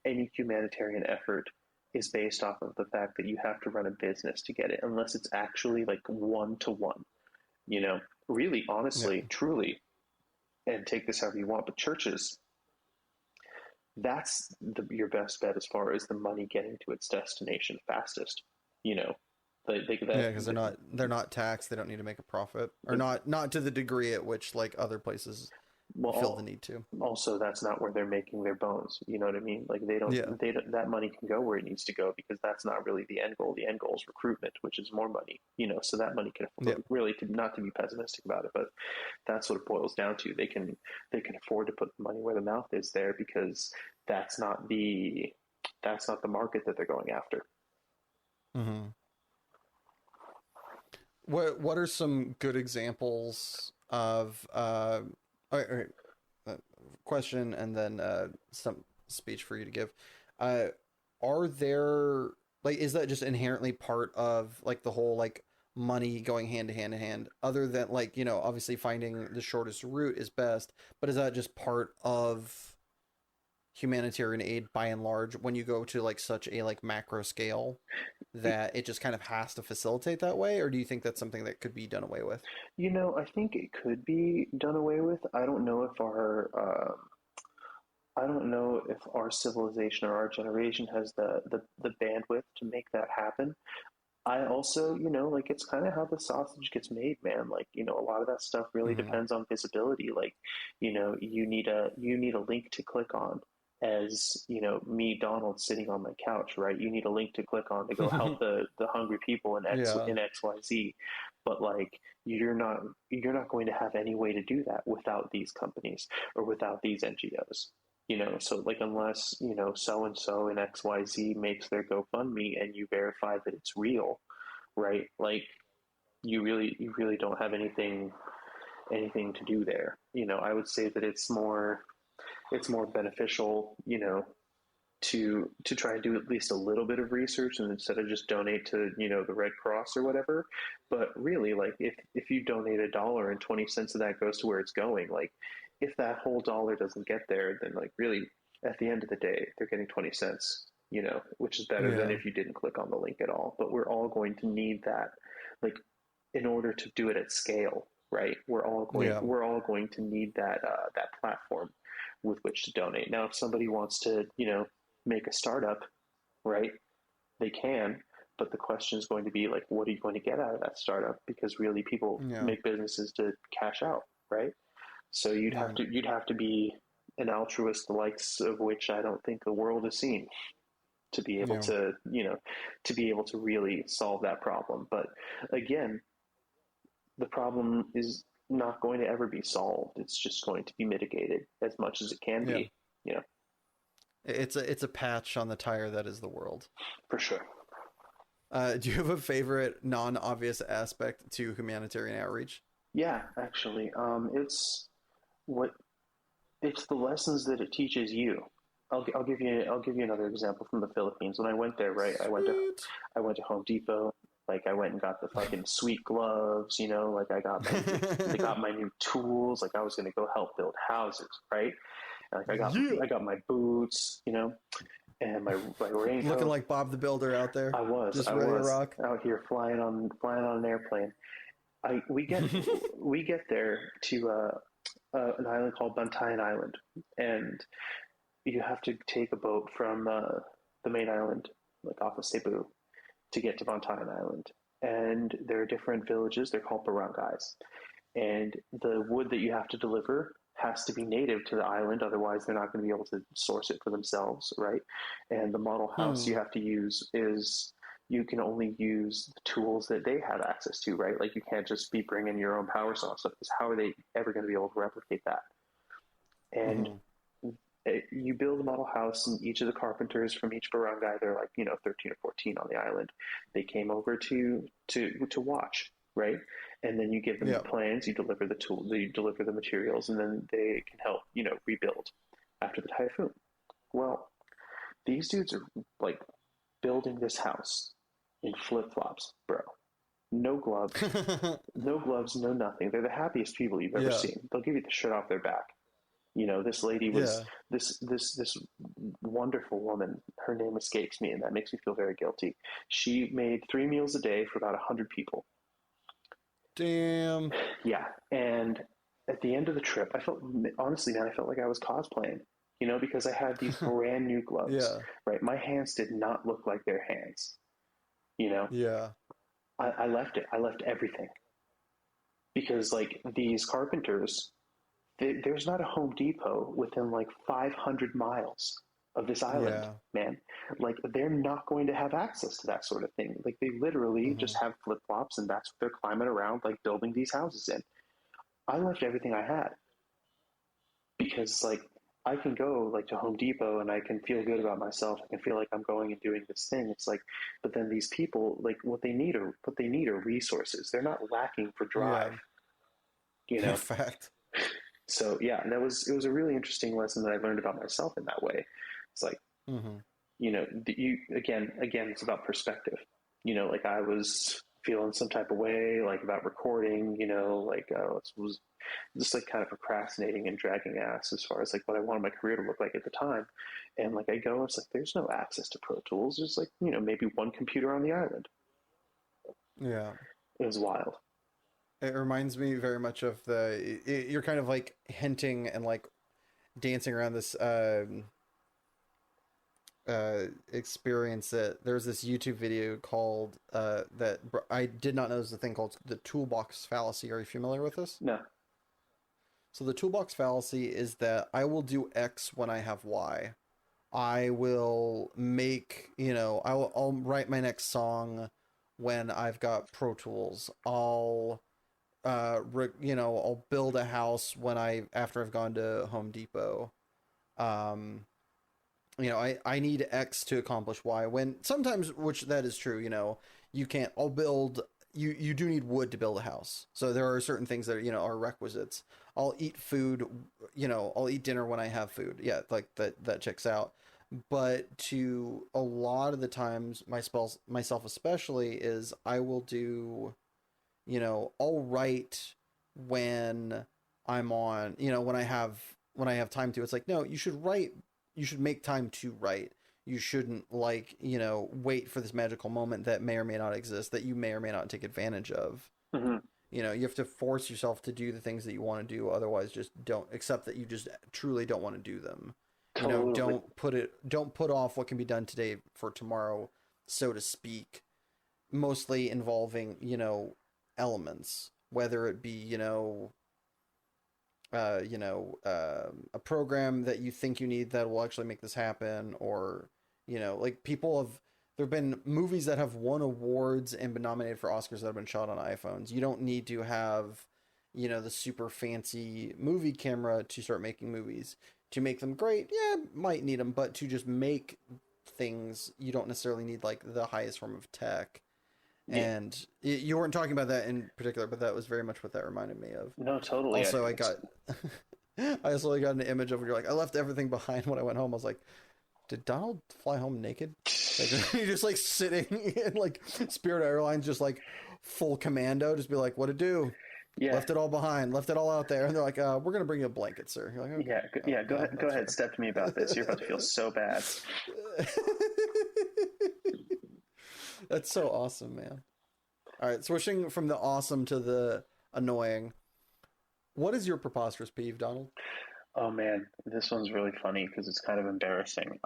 Speaker 2: any humanitarian effort is based off of the fact that you have to run a business to get it, unless it's actually like one to one, really, honestly, truly. And take this however you want, but churches, that's your best bet as far as the money getting to its destination fastest.
Speaker 1: Because they're not taxed. They don't need to make a profit, or not to the degree at which like other places feel the need to.
Speaker 2: Also, that's not where they're making their bones. You know what I mean? Like they don't. That money can go where it needs to go, because that's not really the end goal. The end goal is recruitment, which is more money. So that money can afford, really, not to be pessimistic about it, but that's what it boils down to. They can afford to put the money where the mouth is there, because that's not the market that they're going after.
Speaker 1: Mm-hmm. What are some good examples of question and then some speech for you to give? Are there, like, is that just inherently part of like the whole like money going hand in hand, other than like, obviously finding the shortest route is best, but is that just part of humanitarian aid by and large when you go to like such a like macro scale that it just kind of has to facilitate that way? Or do you think that's something that could be done away with?
Speaker 2: I think it could be done away with. I don't know if our civilization or our generation has the bandwidth to make that happen. I also, like, it's kind of how the sausage gets made, man. Like, a lot of that stuff really depends on visibility. Like, you need a link to click on, as me, Donald, sitting on my couch, right? You need a link to click on to go help the hungry people in XYZ. But like, you're not going to have any way to do that without these companies or without these NGOs. So like, unless so and so in XYZ makes their GoFundMe and you verify that it's real, right? Like, you really don't have anything to do there. I would say that it's more beneficial, to try and do at least a little bit of research, and instead of just donate to, the Red Cross or whatever. But really, like, if you donate $1 and 20 cents of that goes to where it's going, like, if that whole dollar doesn't get there, then like, really, at the end of the day, they're getting 20 cents, which is better than if you didn't click on the link at all. But we're all going to need that, like, in order to do it at scale, right? We're all going to need that platform with which to donate. Now, if somebody wants to, make a startup, right, they can, but the question is going to be like, what are you going to get out of that startup? Because really, people make businesses to cash out, right? So you'd have to be an altruist, the likes of which I don't think the world has seen, to be able to, to be able to really solve that problem. But again, the problem is not going to ever be solved. It's just going to be mitigated as much as it can be.
Speaker 1: It's a patch on the tire that is the world.
Speaker 2: For sure.
Speaker 1: Do you have a favorite non-obvious aspect to humanitarian outreach?
Speaker 2: Yeah, actually, it's the lessons that it teaches you. I'll give you another example from the Philippines. When I went there, right, I went to Home Depot. Like I went and got the fucking sweet gloves, you know, like I got my new tools. Like I was going to go help build houses, right? Like I got my boots, you know, and my raincoat.
Speaker 1: Looking like Bob the Builder out there.
Speaker 2: I was
Speaker 1: ready to rock.
Speaker 2: out here flying on an airplane. We get there to an island called Buntayan Island, and you have to take a boat from the main island, like off of Cebu, to get to Buntayan Island. And there are different villages. They're called barangays, and the wood that you have to deliver has to be native to the island, otherwise they're not going to be able to source it for themselves, right? And the model house you have to use is, you can only use the tools that they have access to, right? Like you can't just be bringing your own power saw stuff, because how are they ever going to be able to replicate that? And you build a model house, and each of the carpenters from each barangay, they're like, 13 or 14 on the island, they came over to watch, right? And then you give them the plans, you deliver the tools, you deliver the materials, and then they can help, rebuild after the typhoon. Well, these dudes are like building this house in flip-flops, bro. No gloves, no nothing. They're the happiest people you've ever seen. They'll give you the shirt off their back. This lady was this wonderful woman. Her name escapes me, and that makes me feel very guilty. She made 3 meals a day for about 100 people.
Speaker 1: Damn.
Speaker 2: Yeah, and at the end of the trip, I felt like I was cosplaying, because I had these brand new gloves.
Speaker 1: Yeah.
Speaker 2: Right, my hands did not look like their hands.
Speaker 1: Yeah.
Speaker 2: I left it. I left everything, because like these carpenters, there's not a Home Depot within like 500 miles of this island, man. Like they're not going to have access to that sort of thing. Like they literally just have flip-flops, and that's what they're climbing around, like building these houses in. I left everything I had, because like I can go like to Home Depot and I can feel good about myself. I can feel like I'm going and doing this thing. It's like, but then these people, like what they need are resources. They're not lacking for drive.
Speaker 1: In fact.
Speaker 2: So yeah, it was a really interesting lesson that I learned about myself in that way. It's like, again, it's about perspective. Like I was feeling some type of way, like about recording, was just like kind of procrastinating and dragging ass as far as like what I wanted my career to look like at the time. And like I go, it's like, there's no access to Pro Tools. There's like, maybe one computer on the island.
Speaker 1: Yeah.
Speaker 2: It was wild.
Speaker 1: It reminds me very much of you're kind of like hinting and like dancing around this experience that there's this YouTube video called that I did not know was a thing called the Toolbox Fallacy. Are you familiar with this?
Speaker 2: No.
Speaker 1: So the Toolbox Fallacy is that I will do X when I have Y. I will make, I'll write my next song when I've got Pro Tools. I'll build a house after I've gone to Home Depot. I need X to accomplish Y, when sometimes, which that is true, you can't, you do need wood to build a house. So there are certain things that are requisites. I'll eat food, I'll eat dinner when I have food. Yeah. Like that checks out. But to a lot of the times, myself especially, is I will do, I'll write when I'm on, when I have time to. It's like, no, you should make time to write. You shouldn't wait for this magical moment that may or may not exist, that you may or may not take advantage of.
Speaker 2: Mm-hmm.
Speaker 1: You have to force yourself to do the things that you want to do. Otherwise, just don't accept that you just truly don't want to do them.
Speaker 2: Totally.
Speaker 1: Don't put off what can be done today for tomorrow, so to speak, mostly involving, elements, whether it be, a program that you think you need that will actually make this happen, or, like there have been movies that have won awards and been nominated for Oscars that have been shot on iPhones. You don't need to have, the super fancy movie camera to start making movies. To make them great, might need them, but to just make things, you don't necessarily need like the highest form of tech. Yeah. And you weren't talking about that in particular, but that was very much what that reminded me of.
Speaker 2: No, totally.
Speaker 1: Also, I got an image of where you're like, I left everything behind when I went home. I was like, did Donald fly home naked? Like, you're just like sitting in like Spirit Airlines, just like full commando, just be like, what to do?
Speaker 2: Yeah.
Speaker 1: Left it all behind, left it all out there. And they're like, we're going to bring you a blanket, sir. You're like, okay.
Speaker 2: Yeah, go ahead. Go ahead. Step to me about this. You're about to feel so bad.
Speaker 1: That's so awesome, man. All right, switching from the awesome to the annoying. What is your preposterous peeve, Donald?
Speaker 2: Oh man, this one's really funny because it's kind of embarrassing.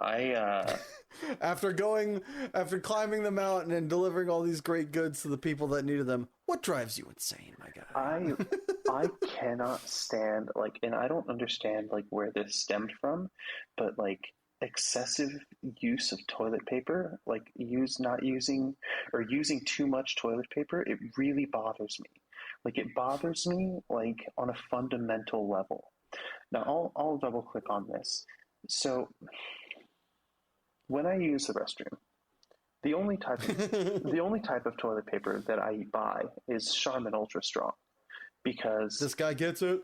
Speaker 1: After climbing the mountain and delivering all these great goods to the people that needed them, what drives you insane, my guy?
Speaker 2: I cannot stand, like, and I don't understand like where this stemmed from, but like excessive use of toilet paper, like not using or using too much toilet paper, it really bothers me. Like it bothers me like on a fundamental level. Now I'll double click on this. So when I use the restroom, the only type of toilet paper that I buy is Charmin Ultra Strong, because
Speaker 1: this guy gets it.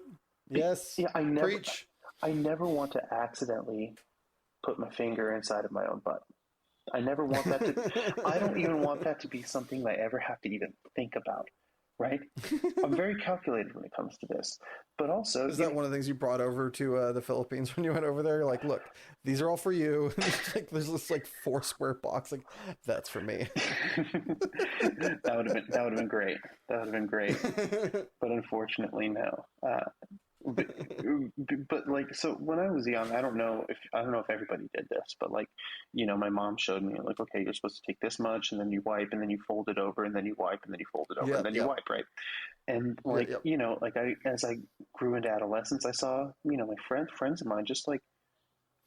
Speaker 1: Yes.
Speaker 2: Yeah,
Speaker 1: Preach.
Speaker 2: I never want to accidentally put my finger inside of my own butt. I never want that to. I don't even want that to be something I ever have to even think about. Right? I'm very calculated when it comes to this. But also...
Speaker 1: Is that one of the things you brought over to the Philippines when you went over there? You're like, look, these are all for you. Like, there's this like 4 square box. Like, that's for me.
Speaker 2: That would have been great. That would have been great. But unfortunately, no. But like, so when I was young, I don't know if everybody did this, but like, my mom showed me like, okay, you're supposed to take this much and then you wipe and then you fold it over and then you wipe and then you fold it over and then you wipe, right? And like, like as I grew into adolescence, I saw, my friends of mine just like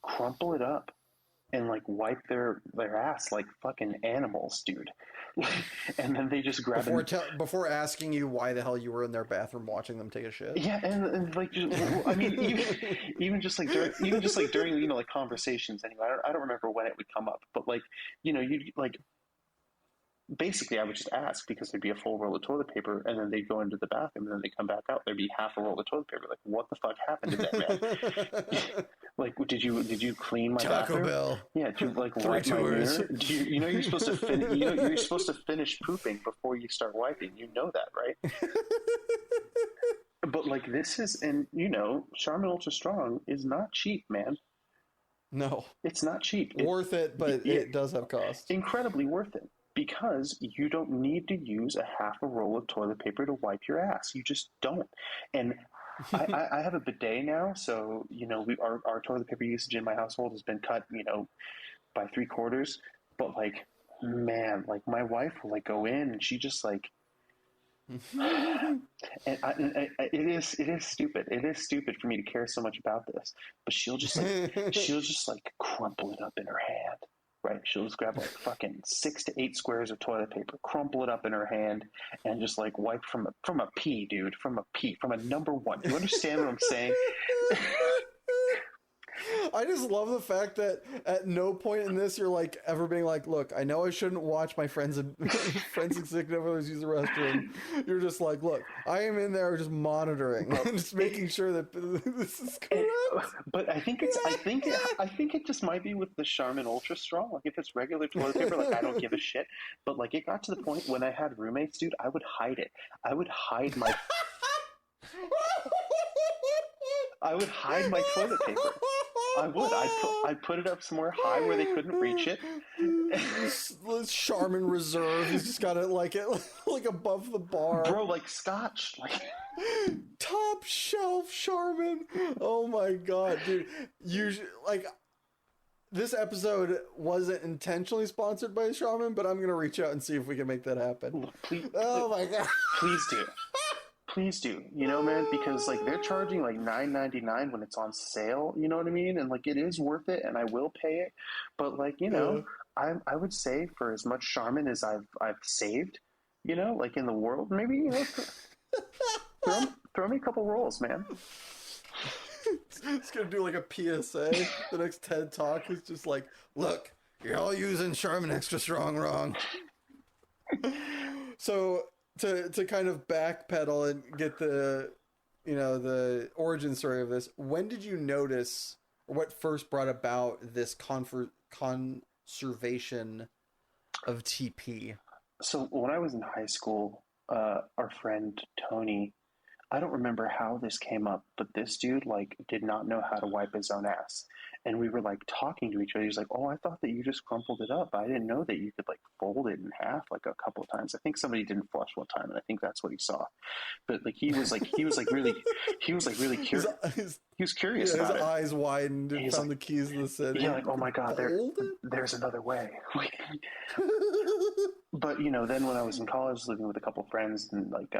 Speaker 2: crumple it up and like wipe their ass like fucking animals, dude. And then they just grab
Speaker 1: before asking you why the hell you were in their bathroom watching them take a shit.
Speaker 2: Yeah, and like, I mean, even just like during like conversations. Anyway, I don't remember when it would come up, but like, you like. Basically, I would just ask because there'd be a full roll of toilet paper, and then they'd go into the bathroom, and then they come back out. There'd be half a roll of toilet paper. Like, what the fuck happened to that, man? Like, did you clean my bathroom?
Speaker 1: Bell.
Speaker 2: Yeah, did you like wipe my mirror? You're supposed to you're supposed to finish pooping before you start wiping. You know that, right? But like this is, and Charmin Ultra Strong is not cheap, man.
Speaker 1: No,
Speaker 2: it's not cheap.
Speaker 1: Worth it, but it does have cost.
Speaker 2: Incredibly worth it. Because you don't need to use a half a roll of toilet paper to wipe your ass. You just don't. And I have a bidet now, so our toilet paper usage in my household has been cut, by 3/4. But like, man, like my wife will like go in and she just like, and it is stupid. It is stupid for me to care so much about this. But she'll just like crumple it up in her hand. Right, she'll just grab like fucking 6 to 8 squares of toilet paper, crumple it up in her hand, and just like wipe from a pee, dude, from a number one. Do you understand what I'm saying?
Speaker 1: I just love the fact that at no point in this you're like ever being like, look, I know I shouldn't watch my friends and significant others use the restroom. You're just like, look, I am in there just monitoring and just making sure that this is correct.
Speaker 2: But I think it just might be with the Charmin Ultra Strong. Like if it's regular toilet paper, like I don't give a shit. But like it got to the point when I had roommates, dude, I would hide it. I would hide my toilet paper. I would. I'd put it up somewhere high where they couldn't reach it.
Speaker 1: This Charmin Reserve. He's just got it like above the bar.
Speaker 2: Bro, like scotch. Like
Speaker 1: top shelf Charmin. Oh my god, dude. This episode wasn't intentionally sponsored by Charmin, but I'm going to reach out and see if we can make that happen.
Speaker 2: Please,
Speaker 1: my god.
Speaker 2: Please do. Please do, man, because like they're charging like $9.99 when it's on sale, you know what I mean? And like it is worth it, and I will pay it. But like I would say for as much Charmin as I've saved, like in the world, maybe throw me a couple rolls, man.
Speaker 1: It's gonna do like a PSA. The next TED Talk is just like, look, you're all using Charmin Extra Strong wrong. So. To kind of backpedal and get the origin story of this, when did you notice, or what first brought about this observation of TP?
Speaker 2: So when I was in high school, our friend Tony, I don't remember how this came up, but this dude like did not know how to wipe his own ass. And we were like talking to each other. He's like, "Oh, I thought that you just crumpled it up. I didn't know that you could like fold it in half like a couple of times." I think somebody didn't flush one time, and I think that's what he saw. But like he was really curious. He was curious about it.
Speaker 1: His eyes widened and found
Speaker 2: like,
Speaker 1: the keys to the city.
Speaker 2: Yeah, like, oh my god, there's another way. But you know, then when I was in college, living with a couple of friends, and like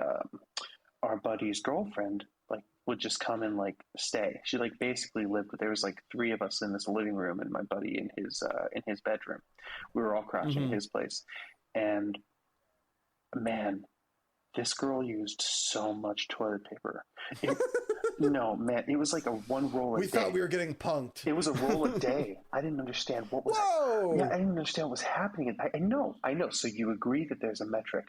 Speaker 2: our buddy's girlfriend like would just come and like stay. She like basically lived. There was like three of us in this living room, and my buddy in his bedroom. We were all crashing at his place, and man, this girl used so much toilet paper. No, man, it was like a one roll a day.
Speaker 1: We thought we were getting punked.
Speaker 2: It was a roll a day. I didn't understand what was.
Speaker 1: Whoa!
Speaker 2: Yeah, I didn't understand what was happening. I know. So you agree that there's a metric?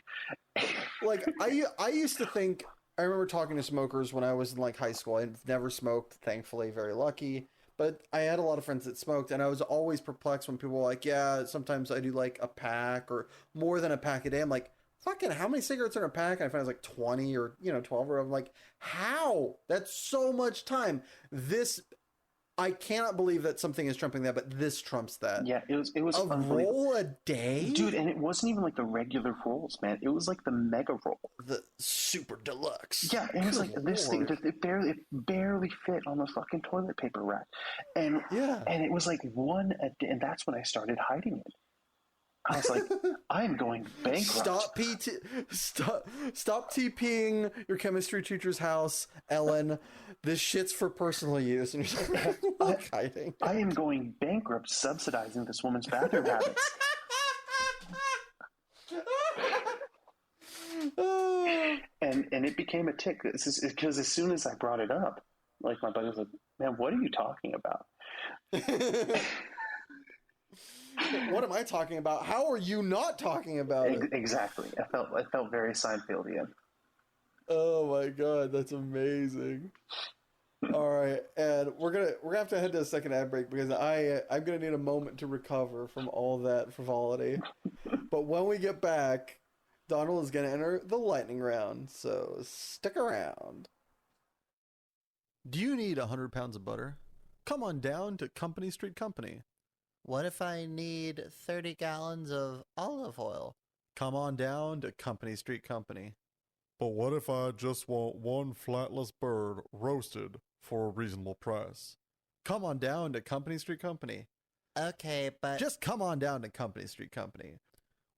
Speaker 1: Like I used to think. I remember talking to smokers when I was in like high school. I'd never smoked, thankfully, very lucky. But I had a lot of friends that smoked, and I was always perplexed when people were like, "Yeah, sometimes I do like a pack or more than a pack a day." I'm like, fucking, how many cigarettes are in a pack? And I found it was like 20 or 12, or I'm like, how? That's so much time. I cannot believe that something is trumping that, but this trumps that.
Speaker 2: Yeah, it was
Speaker 1: a roll a day,
Speaker 2: dude, and it wasn't even like the regular rolls, man. It was like the mega roll,
Speaker 1: the super deluxe.
Speaker 2: Yeah, it was like this thing. It barely fit on the fucking toilet paper rack, and it was like one a day, and that's when I started hiding it. I was like, I'm going bankrupt. Stop
Speaker 1: TPing your chemistry teacher's house, Ellen. This shit's for personal use. And you're like, hiding.
Speaker 2: I am going bankrupt subsidizing this woman's bathroom habits. And it became a tick. Because as soon as I brought it up, like my buddy was like, "Man, what are you talking about?"
Speaker 1: What am I talking about? How are you not talking about it?
Speaker 2: Exactly. I felt very Seinfeldian.
Speaker 1: Oh my god, that's amazing. All right, and we're gonna have to head to a second ad break because I'm gonna need a moment to recover from all that frivolity. But when we get back, Donald is gonna enter the lightning round, so stick around. Do you need 100 pounds of butter? Come on down to Company Street Company.
Speaker 3: What if I need 30 gallons of olive oil?
Speaker 1: Come on down to Company Street Company. But what if I just want one flatless bird roasted for a reasonable price? Come on down to Company Street Company.
Speaker 3: Okay, but...
Speaker 1: Just come on down to Company Street Company.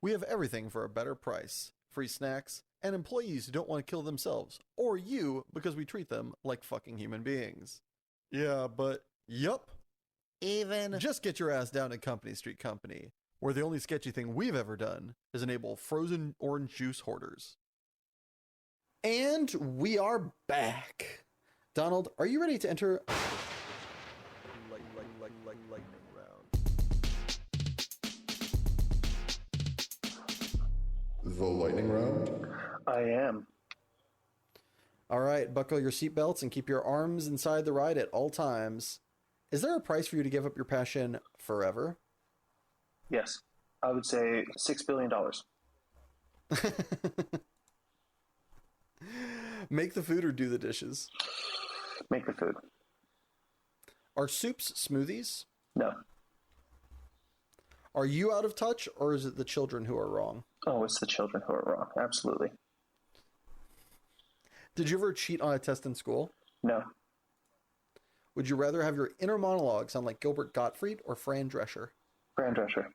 Speaker 1: We have everything for a better price. Free snacks, and employees who don't want to kill themselves, or you, because we treat them like fucking human beings. Yeah, but... Yup. Just get your ass down to Company Street Company, where the only sketchy thing we've ever done is enable frozen orange juice hoarders. And we are back. Donald, are you ready to enter lightning round?
Speaker 4: The lightning round?
Speaker 2: I am.
Speaker 1: All right, buckle your seatbelts and keep your arms inside the ride at all times. Is there a price for you to give up your passion forever?
Speaker 2: Yes. I would say $6 billion.
Speaker 1: Make the food or do the dishes?
Speaker 2: Make the food.
Speaker 1: Are soups smoothies?
Speaker 2: No.
Speaker 1: Are you out of touch, or is it the children who are wrong?
Speaker 2: Oh, it's the children who are wrong. Absolutely.
Speaker 1: Did you ever cheat on a test in school?
Speaker 2: No.
Speaker 1: Would you rather have your inner monologue sound like Gilbert Gottfried or Fran Drescher?
Speaker 2: Fran Drescher.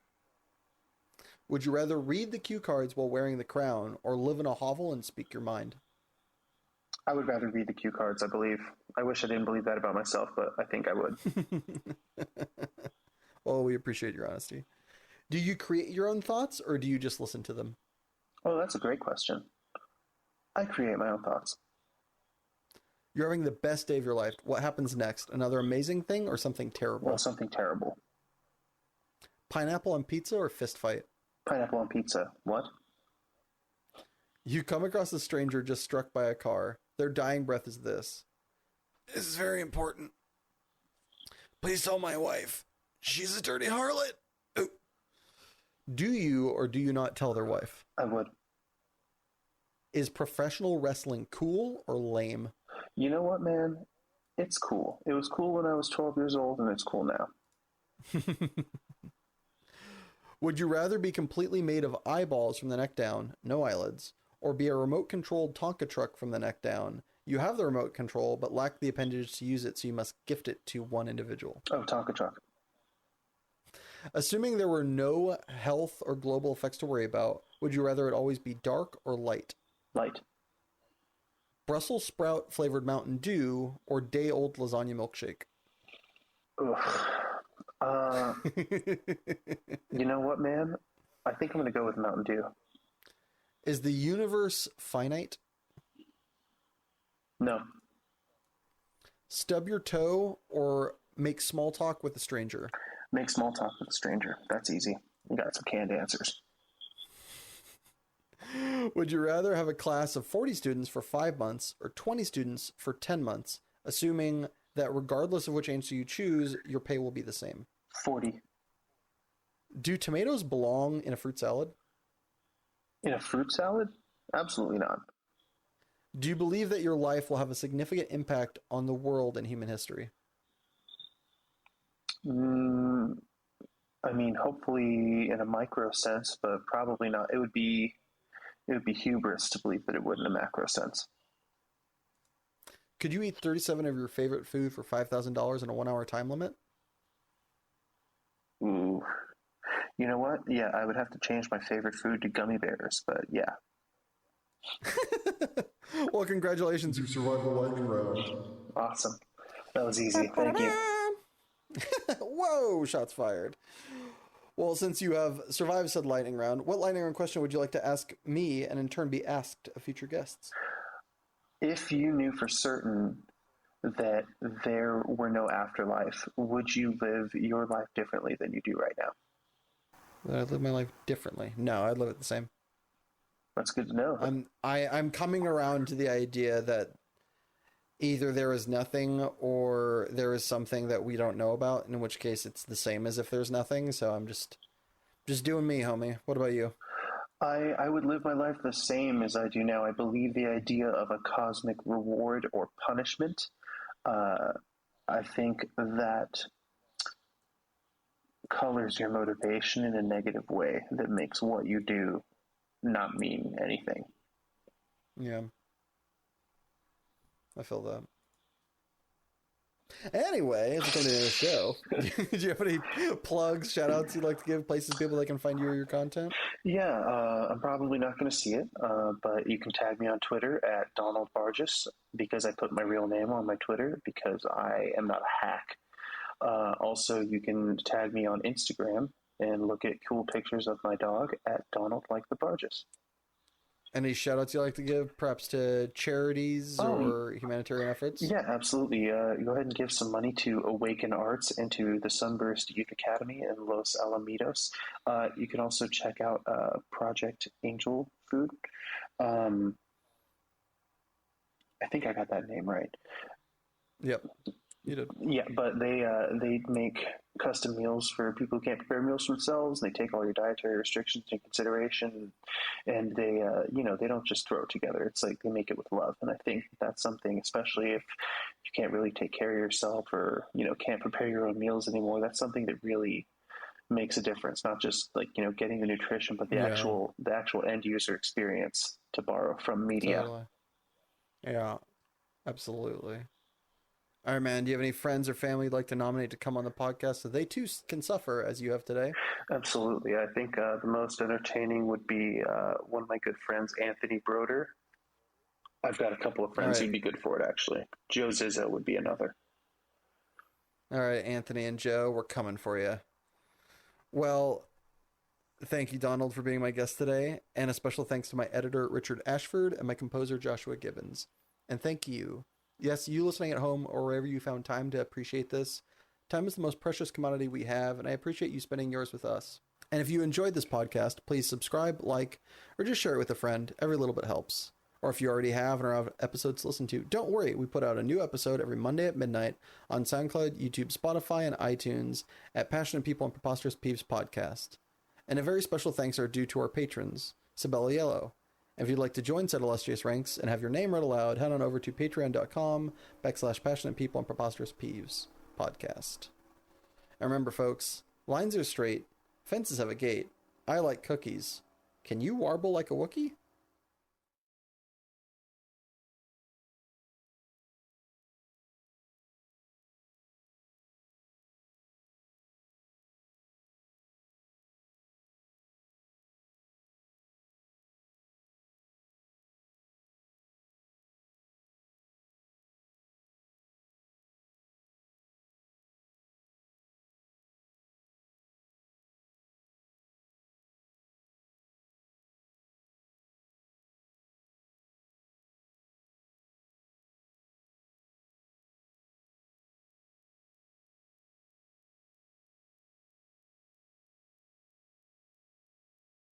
Speaker 1: Would you rather read the cue cards while wearing the crown or live in a hovel and speak your mind?
Speaker 2: I would rather read the cue cards, I believe. I wish I didn't believe that about myself, but I think I would.
Speaker 1: Well, we appreciate your honesty. Do you create your own thoughts, or do you just listen to them?
Speaker 2: Oh, that's a great question. I create my own thoughts.
Speaker 1: You're having the best day of your life. What happens next? Another amazing thing or something terrible?
Speaker 2: Well, something terrible.
Speaker 1: Pineapple on pizza or fist fight?
Speaker 2: Pineapple on pizza. What?
Speaker 1: You come across a stranger just struck by a car. Their dying breath is this. This is very important. Please tell my wife. She's a dirty harlot. Ooh. Do you or do you not tell their wife?
Speaker 2: I would.
Speaker 1: Is professional wrestling cool or lame?
Speaker 2: You know what, man? It's cool. It was cool when I was 12 years old, and it's cool now.
Speaker 1: Would you rather be completely made of eyeballs from the neck down, no eyelids, or be a remote-controlled Tonka truck from the neck down? You have the remote control, but lack the appendage to use it, so you must gift it to one individual.
Speaker 2: Oh, Tonka truck.
Speaker 1: Assuming there were no health or global effects to worry about, would you rather it always be dark or light?
Speaker 2: Light.
Speaker 1: Brussels sprout flavored Mountain Dew or day-old lasagna milkshake?
Speaker 2: Ugh. You know what, man? I think I'm going to go with Mountain Dew.
Speaker 1: Is the universe finite?
Speaker 2: No.
Speaker 1: Stub your toe or make small talk with a stranger?
Speaker 2: Make small talk with a stranger. That's easy. You got some canned answers.
Speaker 1: Would you rather have a class of 40 students for 5 months or 20 students for 10 months, assuming that regardless of which answer you choose, your pay will be the same?
Speaker 2: 40.
Speaker 1: Do tomatoes belong in a fruit salad?
Speaker 2: In a fruit salad? Absolutely not.
Speaker 1: Do you believe that your life will have a significant impact on the world and human history?
Speaker 2: I mean, hopefully in a micro sense, but probably not. It would be hubris to believe that it would in a macro sense.
Speaker 1: Could you eat 37 of your favorite food for $5,000 in a 1-hour time limit?
Speaker 2: Ooh. You know what? Yeah, I would have to change my favorite food to gummy bears, but yeah.
Speaker 1: Well, congratulations, you survived the lightning round.
Speaker 2: Awesome. That was easy. Thank you.
Speaker 1: Whoa, shots fired. Well, since you have survived said lightning round, what lightning round question would you like to ask me and in turn be asked of future guests?
Speaker 2: If you knew for certain that there were no afterlife, would you live your life differently than you do right now?
Speaker 1: Would I live my life differently? No, I'd live it the same.
Speaker 2: That's good to know.
Speaker 1: I'm coming around to the idea that either there is nothing or there is something that we don't know about, in which case it's the same as if there's nothing. So I'm just doing me, homie. What about you?
Speaker 2: I would live my life the same as I do now. I believe the idea of a cosmic reward or punishment, I think that colors your motivation in a negative way that makes what you do not mean anything.
Speaker 1: Yeah. I feel that. Anyway, it's the end of the show. Do you have any plugs, shout outs you'd like to give, places people that can find you or your content?
Speaker 2: Yeah, I'm probably not going to see it, but you can tag me on Twitter at Donald BARJAS because I put my real name on my Twitter because I am not a hack. Also, you can tag me on Instagram and look at cool pictures of my dog at Donald Like the Barges.
Speaker 1: Any shout outs you'd like to give, perhaps to charities or humanitarian efforts?
Speaker 2: Yeah, absolutely. Go ahead and give some money to Awaken Arts and to the Sunburst Youth Academy in Los Alamitos. You can also check out Project Angel Food. I think I got that name right.
Speaker 1: Yep. You did.
Speaker 2: Yeah, but they make custom meals for people who can't prepare meals for themselves. They take all your dietary restrictions into consideration, and they they don't just throw it together. It's like they make it with love, and I think that's something, especially if you can't really take care of yourself or can't prepare your own meals anymore. That's something that really makes a difference. Not just like getting the nutrition, but the actual end user experience, to borrow from media.
Speaker 1: Totally. Yeah, absolutely. All right, man. Do you have any friends or family you'd like to nominate to come on the podcast so they too can suffer as you have today?
Speaker 2: Absolutely. I think the most entertaining would be one of my good friends, Anthony Broder. I've got a couple of friends who'd be good for it, actually. Joe Zizzo would be another.
Speaker 1: All right, Anthony and Joe, we're coming for you. Well, thank you, Donald, for being my guest today. And a special thanks to my editor, Richard Ashford, and my composer, Joshua Gibbons. And thank you. Yes, you listening at home or wherever you found time to appreciate this. Time is the most precious commodity we have, and I appreciate you spending yours with us. And if you enjoyed this podcast, please subscribe, like, or just share it with a friend. Every little bit helps. Or if you already have and have episodes to listen to, don't worry. We put out a new episode every Monday at midnight on SoundCloud, YouTube, Spotify, and iTunes at Passionate People and Preposterous Peeves Podcast. And a very special thanks are due to our patrons, Sabella Yellow. And if you'd like to join said illustrious ranks and have your name read aloud, head on over to patreon.com/passionate people and preposterous peeves podcast. And remember, folks, lines are straight, fences have a gate. I like cookies. Can you warble like a Wookiee?